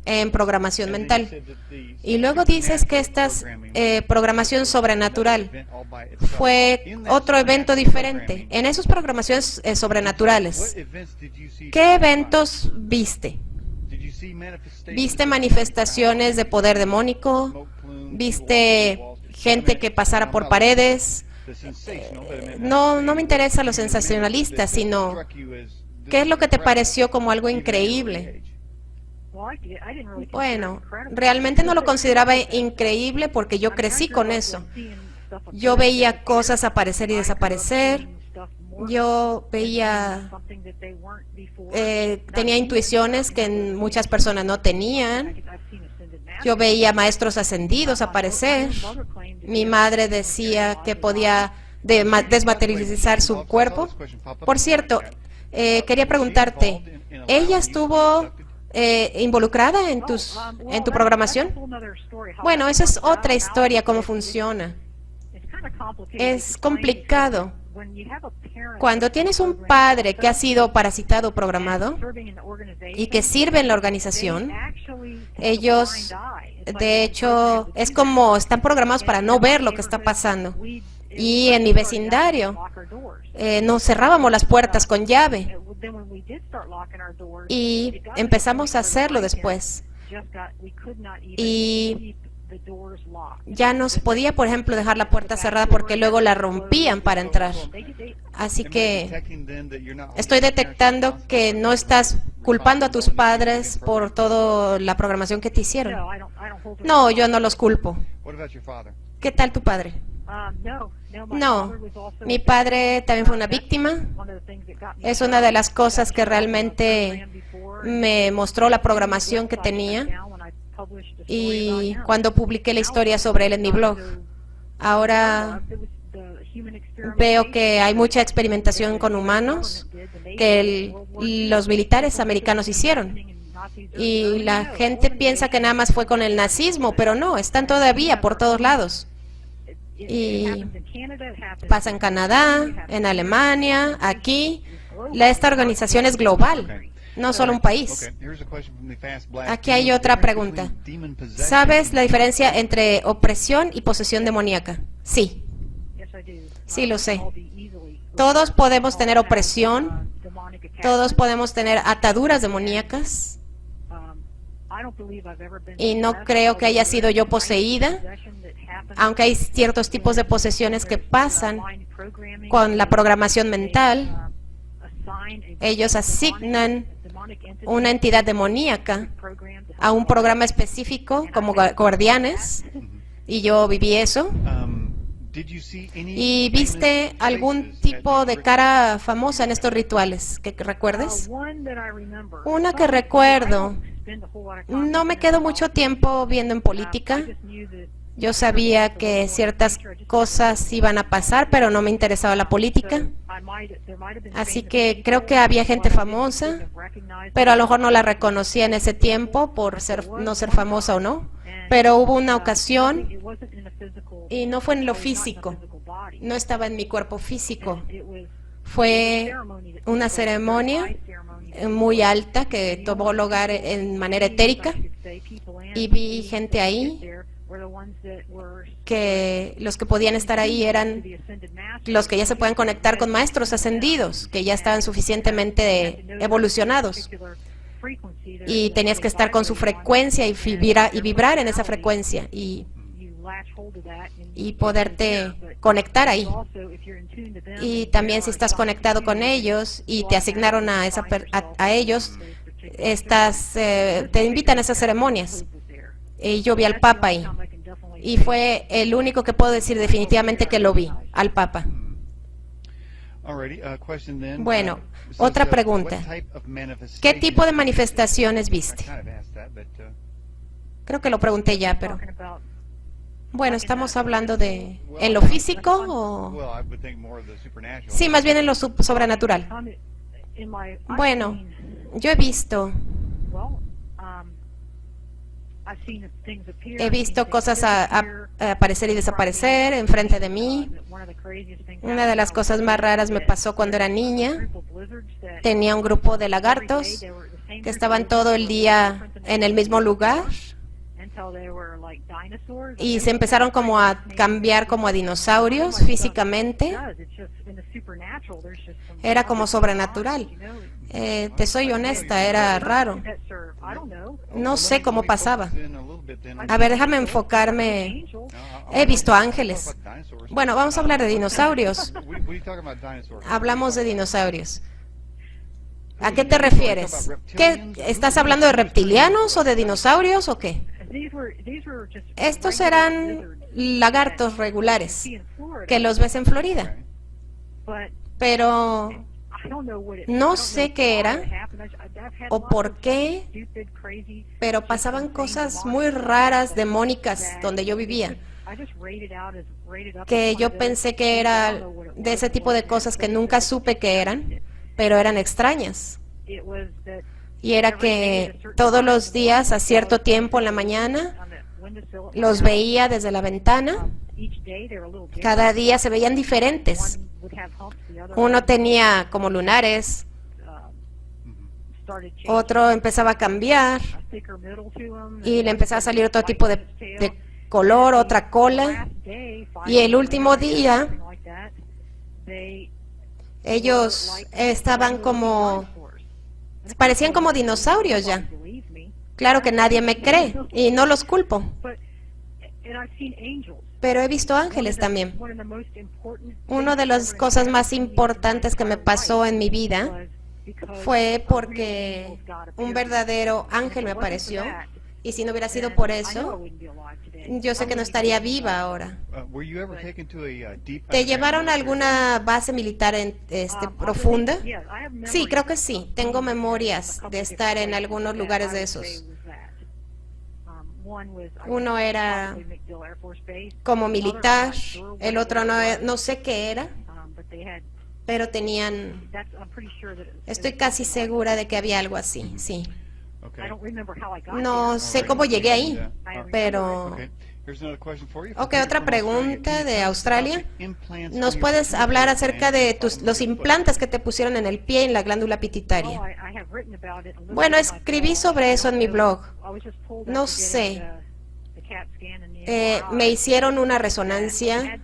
en programación mental, y luego dices que esta programación sobrenatural fue otro evento diferente. En esas programaciones sobrenaturales, ¿qué eventos viste? ¿Viste manifestaciones de poder demónico? ¿Viste gente que pasara por paredes? No me interesa lo sensacionalista, sino ¿qué es lo que te pareció como algo increíble? Bueno, realmente no lo consideraba increíble porque yo crecí con eso. Yo veía cosas aparecer y desaparecer. Yo veía, tenía intuiciones que muchas personas no tenían. Yo veía maestros ascendidos aparecer. Mi madre decía que podía desmaterializar su cuerpo. Por cierto, quería preguntarte, ¿ella estuvo involucrada en tu programación? Bueno, esa es otra historia, cómo funciona. Es complicado. Cuando tienes un padre que ha sido parasitado o programado y que sirve en la organización, ellos, de hecho, es como están programados para no ver lo que está pasando. Y en mi vecindario, nos cerrábamos las puertas con llave. Y empezamos a hacerlo después. Y ya no se podía, por ejemplo, dejar la puerta cerrada porque luego la rompían para entrar. Así que estoy detectando que no estás culpando a tus padres por toda la programación que te hicieron. No, yo no los culpo. ¿Qué tal tu padre? No, mi padre también fue una víctima. Es una de las cosas que realmente me mostró la programación que tenía. Y cuando publiqué la historia sobre él en mi blog, ahora veo que hay mucha experimentación con humanos que los militares americanos hicieron. Y la gente piensa que nada más fue con el nazismo, pero no, están todavía por todos lados. Y pasa en Canadá, en Alemania, aquí. Esta organización es global, no solo un país. Aquí hay otra pregunta. ¿Sabes la diferencia entre opresión y posesión demoníaca? Sí. Sí, lo sé. Todos podemos tener opresión, todos podemos tener ataduras demoníacas, y no creo que haya sido yo poseída, aunque hay ciertos tipos de posesiones que pasan con la programación mental. Ellos asignan una entidad demoníaca a un programa específico como guardianes, y yo viví eso. ¿Y viste algún tipo de cara famosa en estos rituales que recuerdes? Una que recuerdo, no me quedo mucho tiempo viendo en política. Yo sabía que ciertas cosas iban a pasar, pero no me interesaba la política. Así que creo que había gente famosa, pero a lo mejor no la reconocía en ese tiempo por no ser famosa o no. Pero hubo una ocasión, y no fue en lo físico, no estaba en mi cuerpo físico. Fue una ceremonia muy alta que tomó lugar en manera etérica, y vi gente ahí que los que podían estar ahí eran los que ya se pueden conectar con maestros ascendidos, que ya estaban suficientemente evolucionados. Y tenías que estar con su frecuencia y vibrar en esa frecuencia y poderte conectar ahí. Y también si estás conectado con ellos y te asignaron a ellos, te invitan a esas ceremonias. Y yo vi al Papa ahí. Y fue el único que puedo decir definitivamente que lo vi, al Papa. Bueno, otra pregunta. ¿Qué tipo de manifestaciones viste? Creo que lo pregunté ya, pero... Bueno, ¿estamos hablando de en lo físico o...? Sí, más bien en lo sobrenatural. Bueno, yo he visto cosas aparecer y desaparecer enfrente de mí. Una de las cosas más raras me pasó cuando era niña. Tenía un grupo de lagartos que estaban todo el día en el mismo lugar y se empezaron como a cambiar como a dinosaurios físicamente. Era como sobrenatural. Te soy honesta, era raro. No sé cómo pasaba. A ver, déjame enfocarme. He visto ángeles. Bueno, vamos a hablar de dinosaurios. Hablamos de dinosaurios. ¿A qué te refieres? ¿Qué, estás hablando de reptilianos o de dinosaurios o qué? Estos eran lagartos regulares que los ves en Florida. Pero no sé qué era o por qué, pero pasaban cosas muy raras, demónicas, donde yo vivía, que yo pensé que era de ese tipo de cosas que nunca supe que eran, pero eran extrañas. Y era que todos los días, a cierto tiempo en la mañana, los veía desde la ventana. Cada día se veían diferentes. Uno tenía como lunares, otro empezaba a cambiar y le empezaba a salir otro tipo de color, otra cola. Y el último día, ellos estaban como, parecían como dinosaurios ya. Claro que nadie me cree y no los culpo. Pero he visto ángeles también. Una de las cosas más importantes que me pasó en mi vida fue porque un verdadero ángel me apareció. Y si no hubiera sido por eso, yo sé que no estaría viva ahora. ¿Te llevaron a alguna base militar profunda? Sí, creo que sí. Tengo memorias de estar en algunos lugares de esos. Uno era como militar, el otro no sé qué era, pero tenían, estoy casi segura de que había algo así, sí. No sé cómo llegué ahí, pero... Ok, otra pregunta de Australia. ¿Nos puedes hablar acerca de los implantes que te pusieron en el pie en la glándula pituitaria? Bueno, escribí sobre eso en mi blog. No sé. Me hicieron una resonancia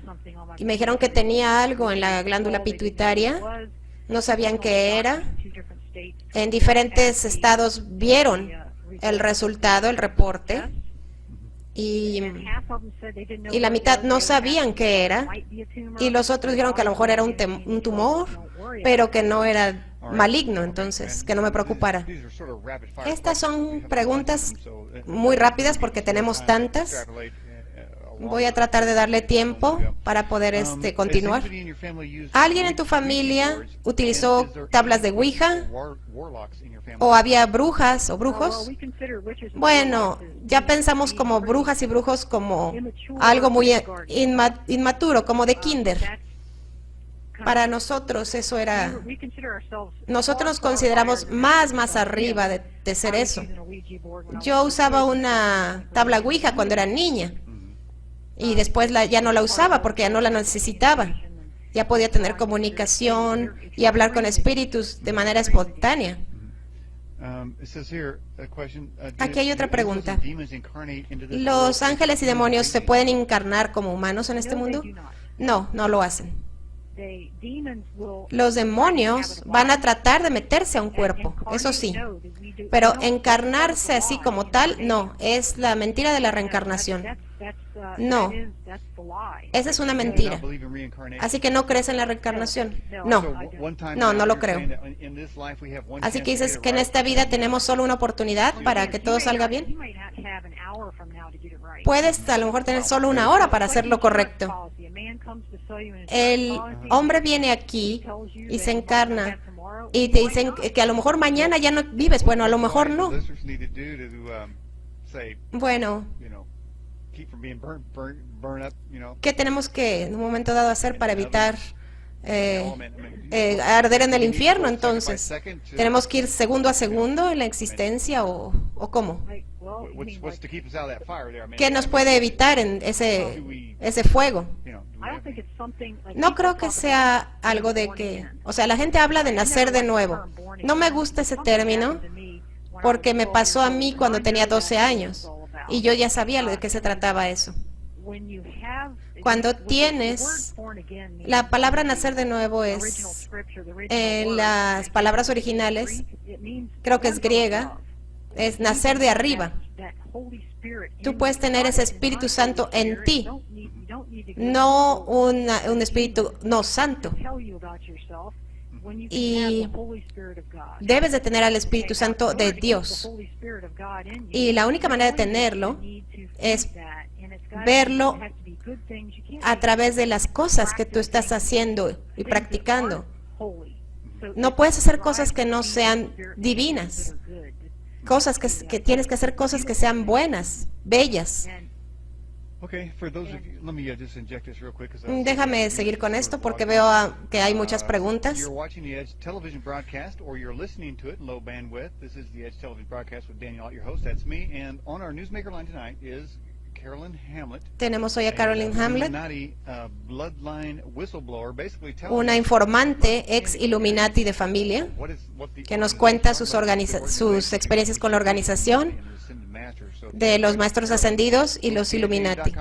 y me dijeron que tenía algo en la glándula pituitaria. No sabían qué era. En diferentes estados vieron el resultado, el reporte. Y la mitad no sabían qué era, y los otros dijeron que a lo mejor era un tumor, pero que no era maligno, entonces que no me preocupara. Estas son preguntas muy rápidas porque tenemos tantas. Voy a tratar de darle tiempo para poder continuar. ¿Alguien en tu familia utilizó tablas de Ouija? ¿O había brujas o brujos? Bueno, ya pensamos como brujas y brujos como algo muy inmaturo, como de kinder. Para nosotros eso era... Nosotros nos consideramos más arriba de ser eso. Yo usaba una tabla Ouija cuando era niña. Y después ya no la usaba porque ya no la necesitaba. Ya podía tener comunicación y hablar con espíritus de manera espontánea. Aquí hay otra pregunta. ¿Los ángeles y demonios se pueden encarnar como humanos en este mundo? No, no lo hacen. Los demonios van a tratar de meterse a un cuerpo, eso sí, pero encarnarse así como tal, no, es la mentira de la reencarnación. No, esa es una mentira. Así que no crees en la reencarnación. No, no lo creo. Así que dices que en esta vida tenemos solo una oportunidad para que todo salga bien. Puedes a lo mejor tener solo una hora para hacer lo correcto. El hombre viene aquí y se encarna y te dicen que a lo mejor mañana ya no vives. Bueno, a lo mejor no. Bueno, ¿Qué tenemos que en un momento dado hacer para evitar arder en el infierno? Entonces, ¿tenemos que ir segundo a segundo en la existencia o cómo? ¿Qué nos puede evitar en ese fuego? No creo que sea algo de que, o sea, la gente habla de nacer de nuevo. No me gusta ese término porque me pasó a mí cuando tenía 12 años y yo ya sabía de qué se trataba eso. Cuando tienes, la palabra nacer de nuevo es, en las palabras originales, creo que es griega, es nacer de arriba. Tú puedes tener ese Espíritu Santo en ti, no un espíritu no santo. Y debes de tener al Espíritu Santo de Dios. Y la única manera de tenerlo es verlo a través de las cosas que tú estás haciendo y practicando. No puedes hacer cosas que no sean divinas. Cosas que tienes que hacer cosas que sean buenas, bellas. Déjame seguir con esto porque veo que hay muchas preguntas. Tenemos hoy a Carolyn Hamlet, una informante ex Illuminati de familia, que nos cuenta sus experiencias con la organización de los maestros ascendidos y los Illuminati.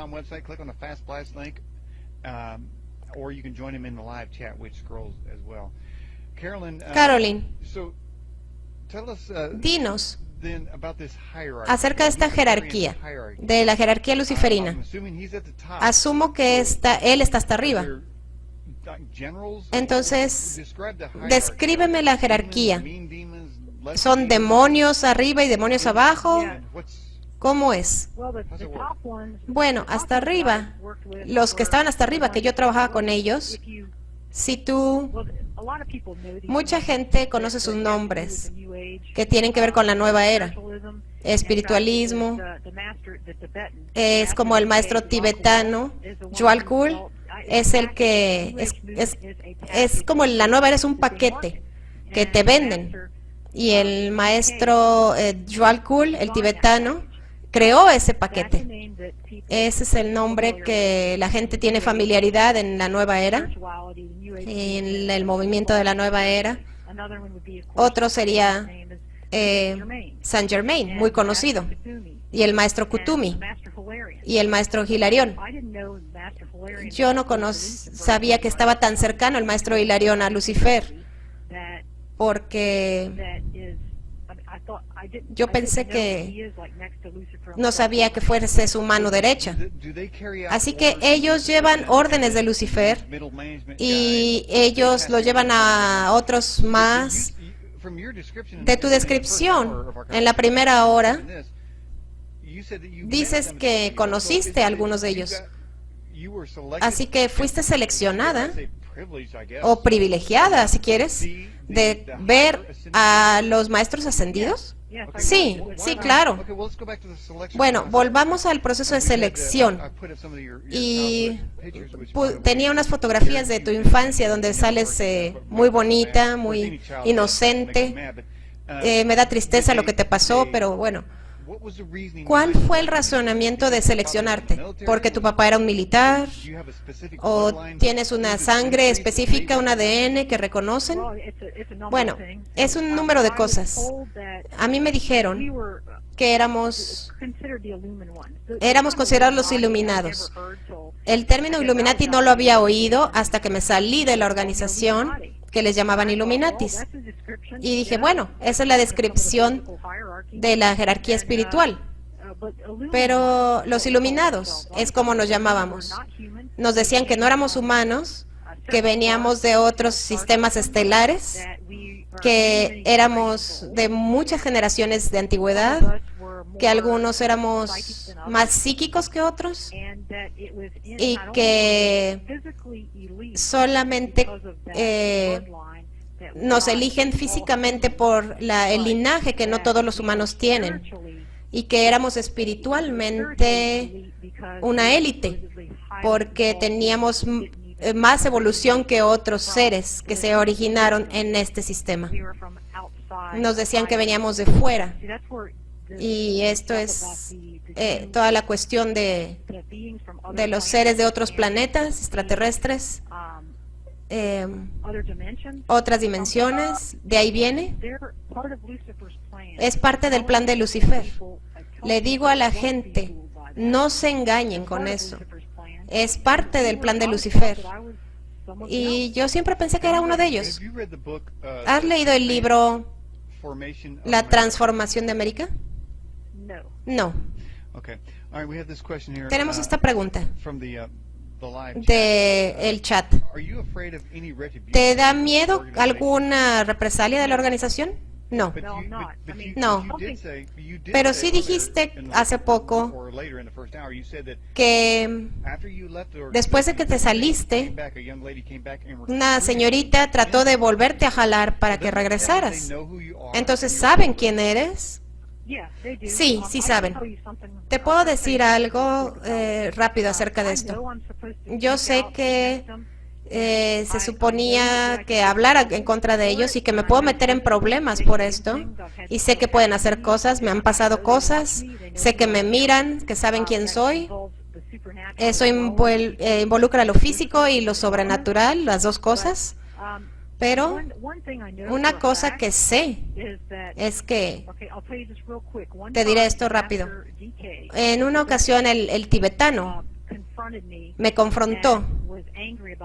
Carolyn, dinos acerca de esta jerarquía, de la jerarquía luciferina. Asumo que él está hasta arriba. Entonces, descríbeme la jerarquía. ¿Son demonios arriba y demonios abajo? ¿Cómo es? Bueno, hasta arriba, los que estaban hasta arriba, que yo trabajaba con ellos, mucha gente conoce sus nombres, que tienen que ver con la nueva era. Espiritualismo, es como el maestro tibetano, Djwhal Khul, es el que, es como la nueva era, es un paquete que te venden. Y el maestro Djwhal Khul, el tibetano, creó ese paquete. Ese es el nombre que la gente tiene familiaridad en la nueva era, en el movimiento de la nueva era. Otro sería Saint Germain, muy conocido, y el maestro Kutumi, y el maestro Hilarión. Yo no sabía que estaba tan cercano el maestro Hilarión a Lucifer, porque yo pensé que no sabía que fuese su mano derecha. Así que ellos llevan órdenes de Lucifer y ellos lo llevan a otros más. De tu descripción, en la primera hora, dices que conociste a algunos de ellos. Así que fuiste seleccionada o privilegiada, si quieres, de ver a los maestros ascendidos. Sí, sí, claro. Bueno, volvamos al proceso de selección. Y tenía unas fotografías de tu infancia donde sales muy bonita, muy inocente. Me da tristeza lo que te pasó, pero bueno. ¿Cuál fue el razonamiento de seleccionarte? ¿Porque tu papá era un militar? ¿O tienes una sangre específica, un ADN que reconocen? Bueno, es un número de cosas. A mí me dijeron que éramos considerados los iluminados. El término Illuminati no lo había oído hasta que me salí de la organización que les llamaban Illuminatis. Y dije, bueno, esa es la descripción de la jerarquía espiritual. Pero los iluminados es como nos llamábamos. Nos decían que no éramos humanos, que veníamos de otros sistemas estelares, que éramos de muchas generaciones de antigüedad, que algunos éramos más psíquicos que otros y que solamente nos eligen físicamente por el linaje que no todos los humanos tienen, y que éramos espiritualmente una élite, porque teníamos más evolución que otros seres que se originaron en este sistema. Nos decían que veníamos de fuera. Y esto es toda la cuestión de los seres de otros planetas extraterrestres, otras dimensiones, de ahí viene. Es parte del plan de Lucifer. Le digo a la gente, no se engañen con eso. Es parte del plan de Lucifer. Y yo siempre pensé que era uno de ellos. ¿Has leído el libro La Transformación de América? No. Tenemos esta pregunta del chat. ¿Te da miedo alguna represalia de la organización? No. No. Pero sí dijiste hace poco que después de que te saliste, una señorita trató de volverte a jalar para que regresaras. Entonces, ¿saben quién eres? Sí, sí saben. ¿Te puedo decir algo rápido acerca de esto? Yo sé que se suponía que hablara en contra de ellos y que me puedo meter en problemas por esto. Y sé que pueden hacer cosas, me han pasado cosas, sé que me miran, que saben quién soy. Eso involucra lo físico y lo sobrenatural, las dos cosas. Pero una cosa que sé es que, te diré esto rápido, en una ocasión el tibetano me confrontó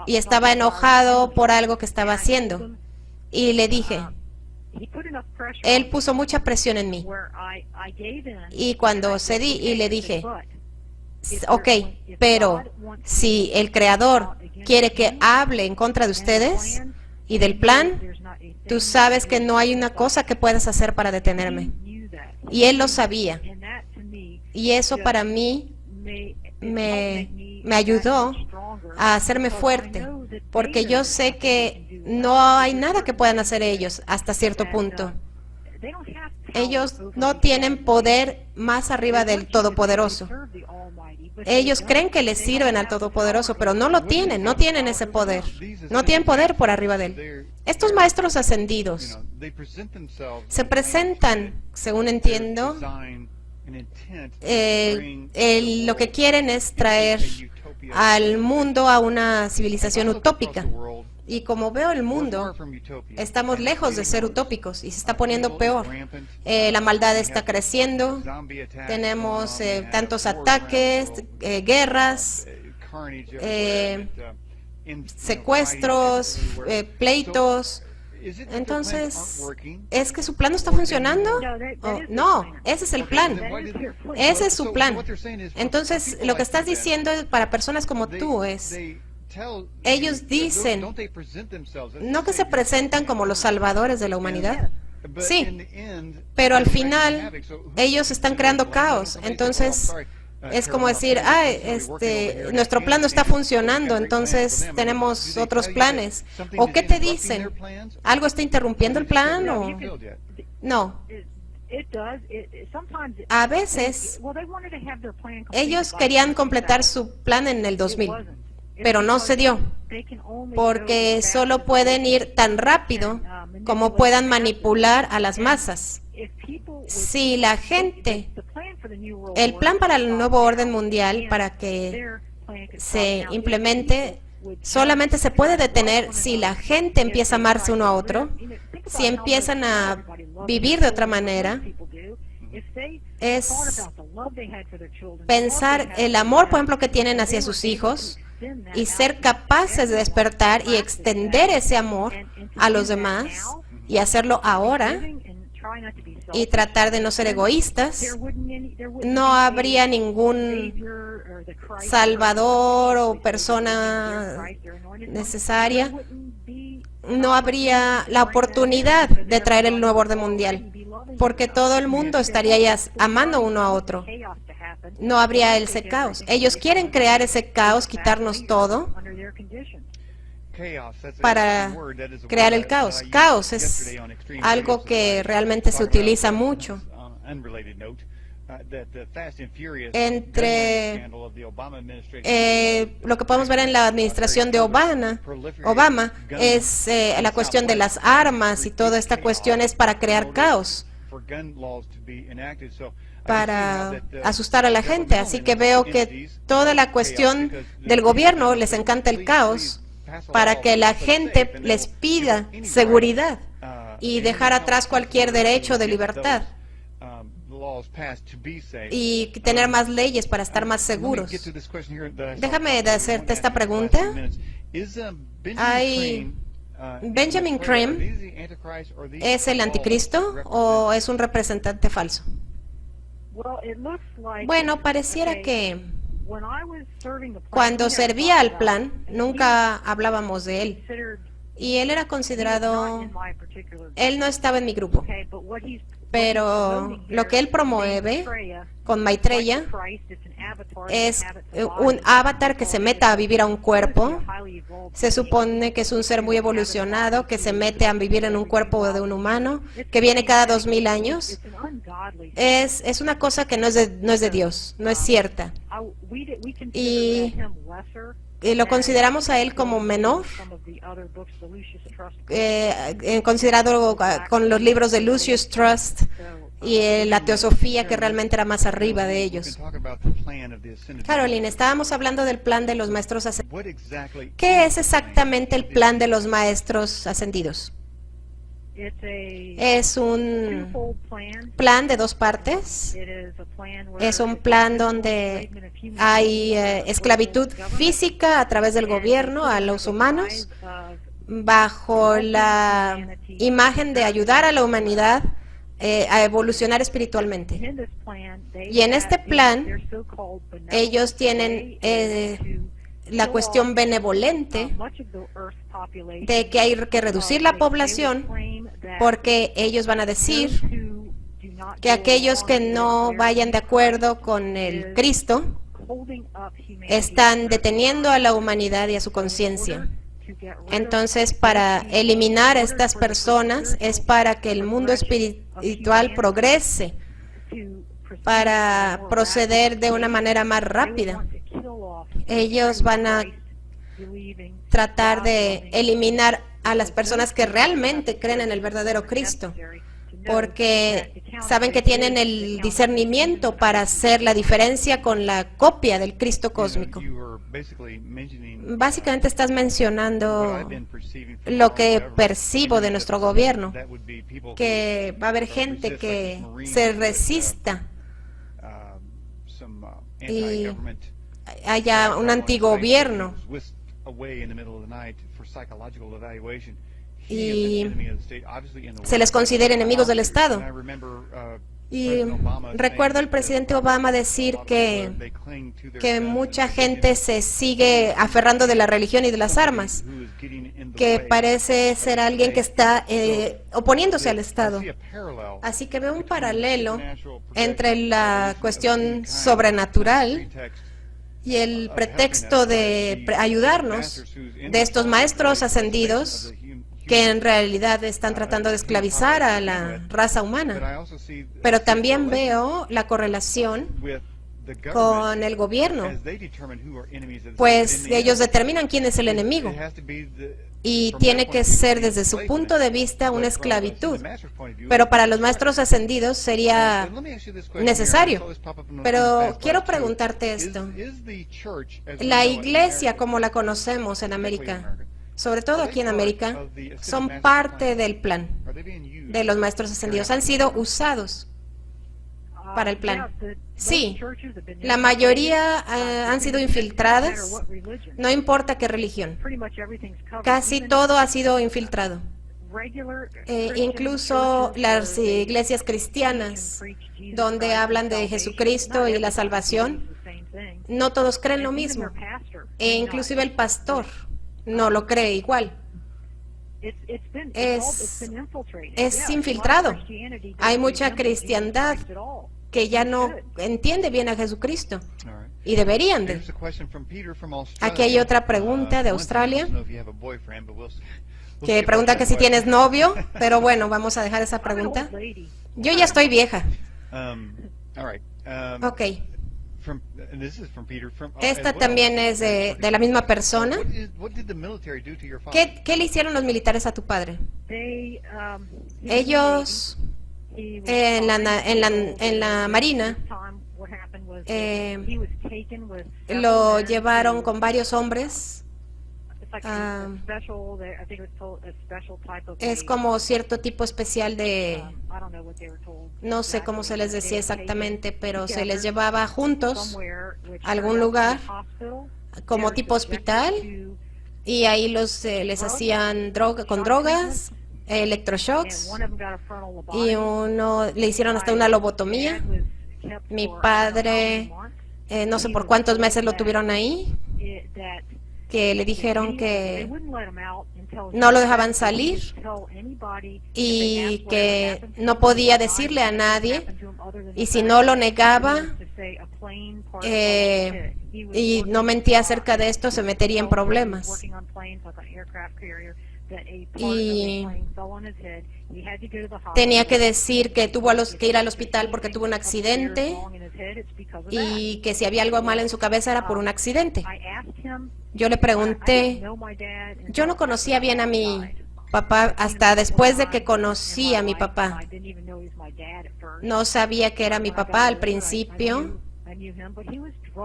y estaba enojado por algo que estaba haciendo y le dije, él puso mucha presión en mí y cuando cedí y le dije, ok, pero si el Creador quiere que hable en contra de ustedes y del plan, tú sabes que no hay una cosa que puedas hacer para detenerme. Y él lo sabía. Y eso para mí me ayudó a hacerme fuerte, porque yo sé que no hay nada que puedan hacer ellos hasta cierto punto. Ellos no tienen poder más arriba del Todopoderoso. Ellos creen que les sirven al Todopoderoso, pero no lo tienen, no tienen ese poder. No tienen poder por arriba de él. Estos maestros ascendidos se presentan, según entiendo, lo que quieren es traer al mundo a una civilización utópica. Y como veo el mundo, estamos lejos de ser utópicos y se está poniendo peor. La maldad está creciendo, tenemos tantos ataques, guerras, secuestros, pleitos. Entonces, ¿es que su plan no está funcionando? Oh, no, ese es el plan. Ese es su plan. Entonces, lo que estás diciendo para personas como tú es, ellos dicen, no que se presentan como los salvadores de la humanidad. Sí, pero al final ellos están creando caos. Entonces, es como decir, nuestro plan no está funcionando, entonces tenemos otros planes. ¿O qué te dicen? ¿Algo está interrumpiendo el plan? ¿O? No. A veces, ellos querían completar su plan en el 2000, pero no se dio, porque solo pueden ir tan rápido como puedan manipular a las masas. Si la gente, el plan para el nuevo orden mundial, para que se implemente, solamente se puede detener si la gente empieza a amarse uno a otro, si empiezan a vivir de otra manera. Es pensar el amor, por ejemplo, que tienen hacia sus hijos y ser capaces de despertar y extender ese amor a los demás y hacerlo ahora y tratar de no ser egoístas. No habría ningún salvador o persona necesaria. No habría la oportunidad de traer el nuevo orden mundial, porque todo el mundo estaría ya amando uno a otro. No habría ese caos. Ellos quieren crear ese caos, quitarnos todo para crear el caos. Caos es algo que realmente se utiliza mucho. entre lo que podemos ver en la administración de Obama es la cuestión de las armas, y toda esta cuestión es para crear caos, para asustar a la gente. Así que veo que toda la cuestión del gobierno les encanta el caos para que la gente les pida seguridad y dejar atrás cualquier derecho de libertad y tener más leyes para estar más seguros. Déjame hacerte esta pregunta. ¿Benjamin Creme es el anticristo o es un representante falso? Bueno, pareciera que cuando servía al plan, nunca hablábamos de él. Y él era considerado, él no estaba en mi grupo, pero lo que él promueve con Maitreya es un avatar que se meta a vivir a un cuerpo. Se supone que es un ser muy evolucionado que se mete a vivir en un cuerpo de un humano, que viene cada 2000 años. Es una cosa que no es de Dios, no es cierta. Y lo consideramos a él como menor, considerado con los libros de Lucius Trust y la teosofía, que realmente era más arriba de ellos. Caroline, estábamos hablando del plan de los maestros ascendidos. ¿Qué es exactamente el plan de los maestros ascendidos? Es un plan de dos partes. Es un plan donde hay esclavitud física a través del gobierno a los humanos, bajo la imagen de ayudar a la humanidad a evolucionar espiritualmente. Y en este plan, ellos tienen la cuestión benevolente de que hay que reducir la población, porque ellos van a decir que aquellos que no vayan de acuerdo con el Cristo están deteniendo a la humanidad y a su conciencia. Entonces, para eliminar a estas personas es para que el mundo espiritual progrese, para proceder de una manera más rápida. Ellos van a tratar de eliminar a las personas que realmente creen en el verdadero Cristo, porque saben que tienen el discernimiento para hacer la diferencia con la copia del Cristo cósmico. Básicamente estás mencionando lo que percibo de nuestro gobierno, que va a haber gente que se resista y haya un antigobierno y se les considera enemigos del Estado. Y recuerdo al presidente Obama decir que mucha gente se sigue aferrando de la religión y de las armas, que parece ser alguien que está oponiéndose al Estado. Así que veo un paralelo entre la cuestión sobrenatural y el pretexto de ayudarnos de estos maestros ascendidos, que en realidad están tratando de esclavizar a la raza humana. Pero también veo la correlación con el gobierno, pues ellos determinan quién es el enemigo, y tiene que ser desde su punto de vista una esclavitud, pero para los maestros ascendidos sería necesario. Pero quiero preguntarte esto: la iglesia como la conocemos en América, sobre todo aquí en América, son parte del plan de los maestros ascendidos, han sido usados para el plan. Sí, la mayoría han sido infiltradas, no importa qué religión, casi todo ha sido infiltrado. Incluso las iglesias cristianas, donde hablan de Jesucristo y la salvación, no todos creen lo mismo, e inclusive el pastor no lo cree igual. Es infiltrado. Hay mucha cristiandad que ya no entiende bien a Jesucristo, y deberían de. Aquí hay otra pregunta de Australia, que pregunta que si tienes novio, pero bueno, vamos a dejar esa pregunta. Yo ya estoy vieja. Ok. Esta también es de la misma persona. ¿Qué le hicieron los militares a tu padre? Ellos en la Marina lo llevaron con varios hombres. Es como cierto tipo especial de, no sé cómo se les decía exactamente, pero se les llevaba juntos a algún lugar como tipo hospital y ahí les hacían con drogas, electroshocks, y uno le hicieron hasta una lobotomía. Mi padre, no sé por cuántos meses lo tuvieron ahí, que le dijeron que no lo dejaban salir y que no podía decirle a nadie, y si no lo negaba y no mentía acerca de esto, se metería en problemas. Y tenía que decir que tuvo que ir al hospital porque tuvo un accidente y que si había algo mal en su cabeza era por un accidente. Yo le pregunté, yo no conocía bien a mi papá hasta después de que conocí a mi papá. No sabía que era mi papá al principio,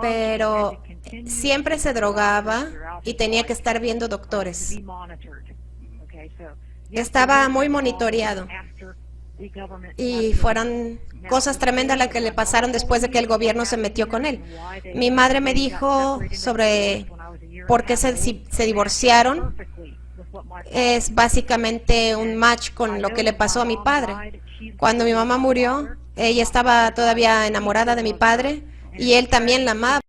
pero siempre se drogaba y tenía que estar viendo doctores. Estaba muy monitoreado y fueron cosas tremendas las que le pasaron después de que el gobierno se metió con él. Mi madre me dijo sobre por qué se divorciaron. Es básicamente un match con lo que le pasó a mi padre. Cuando mi mamá murió, ella estaba todavía enamorada de mi padre y él también la amaba.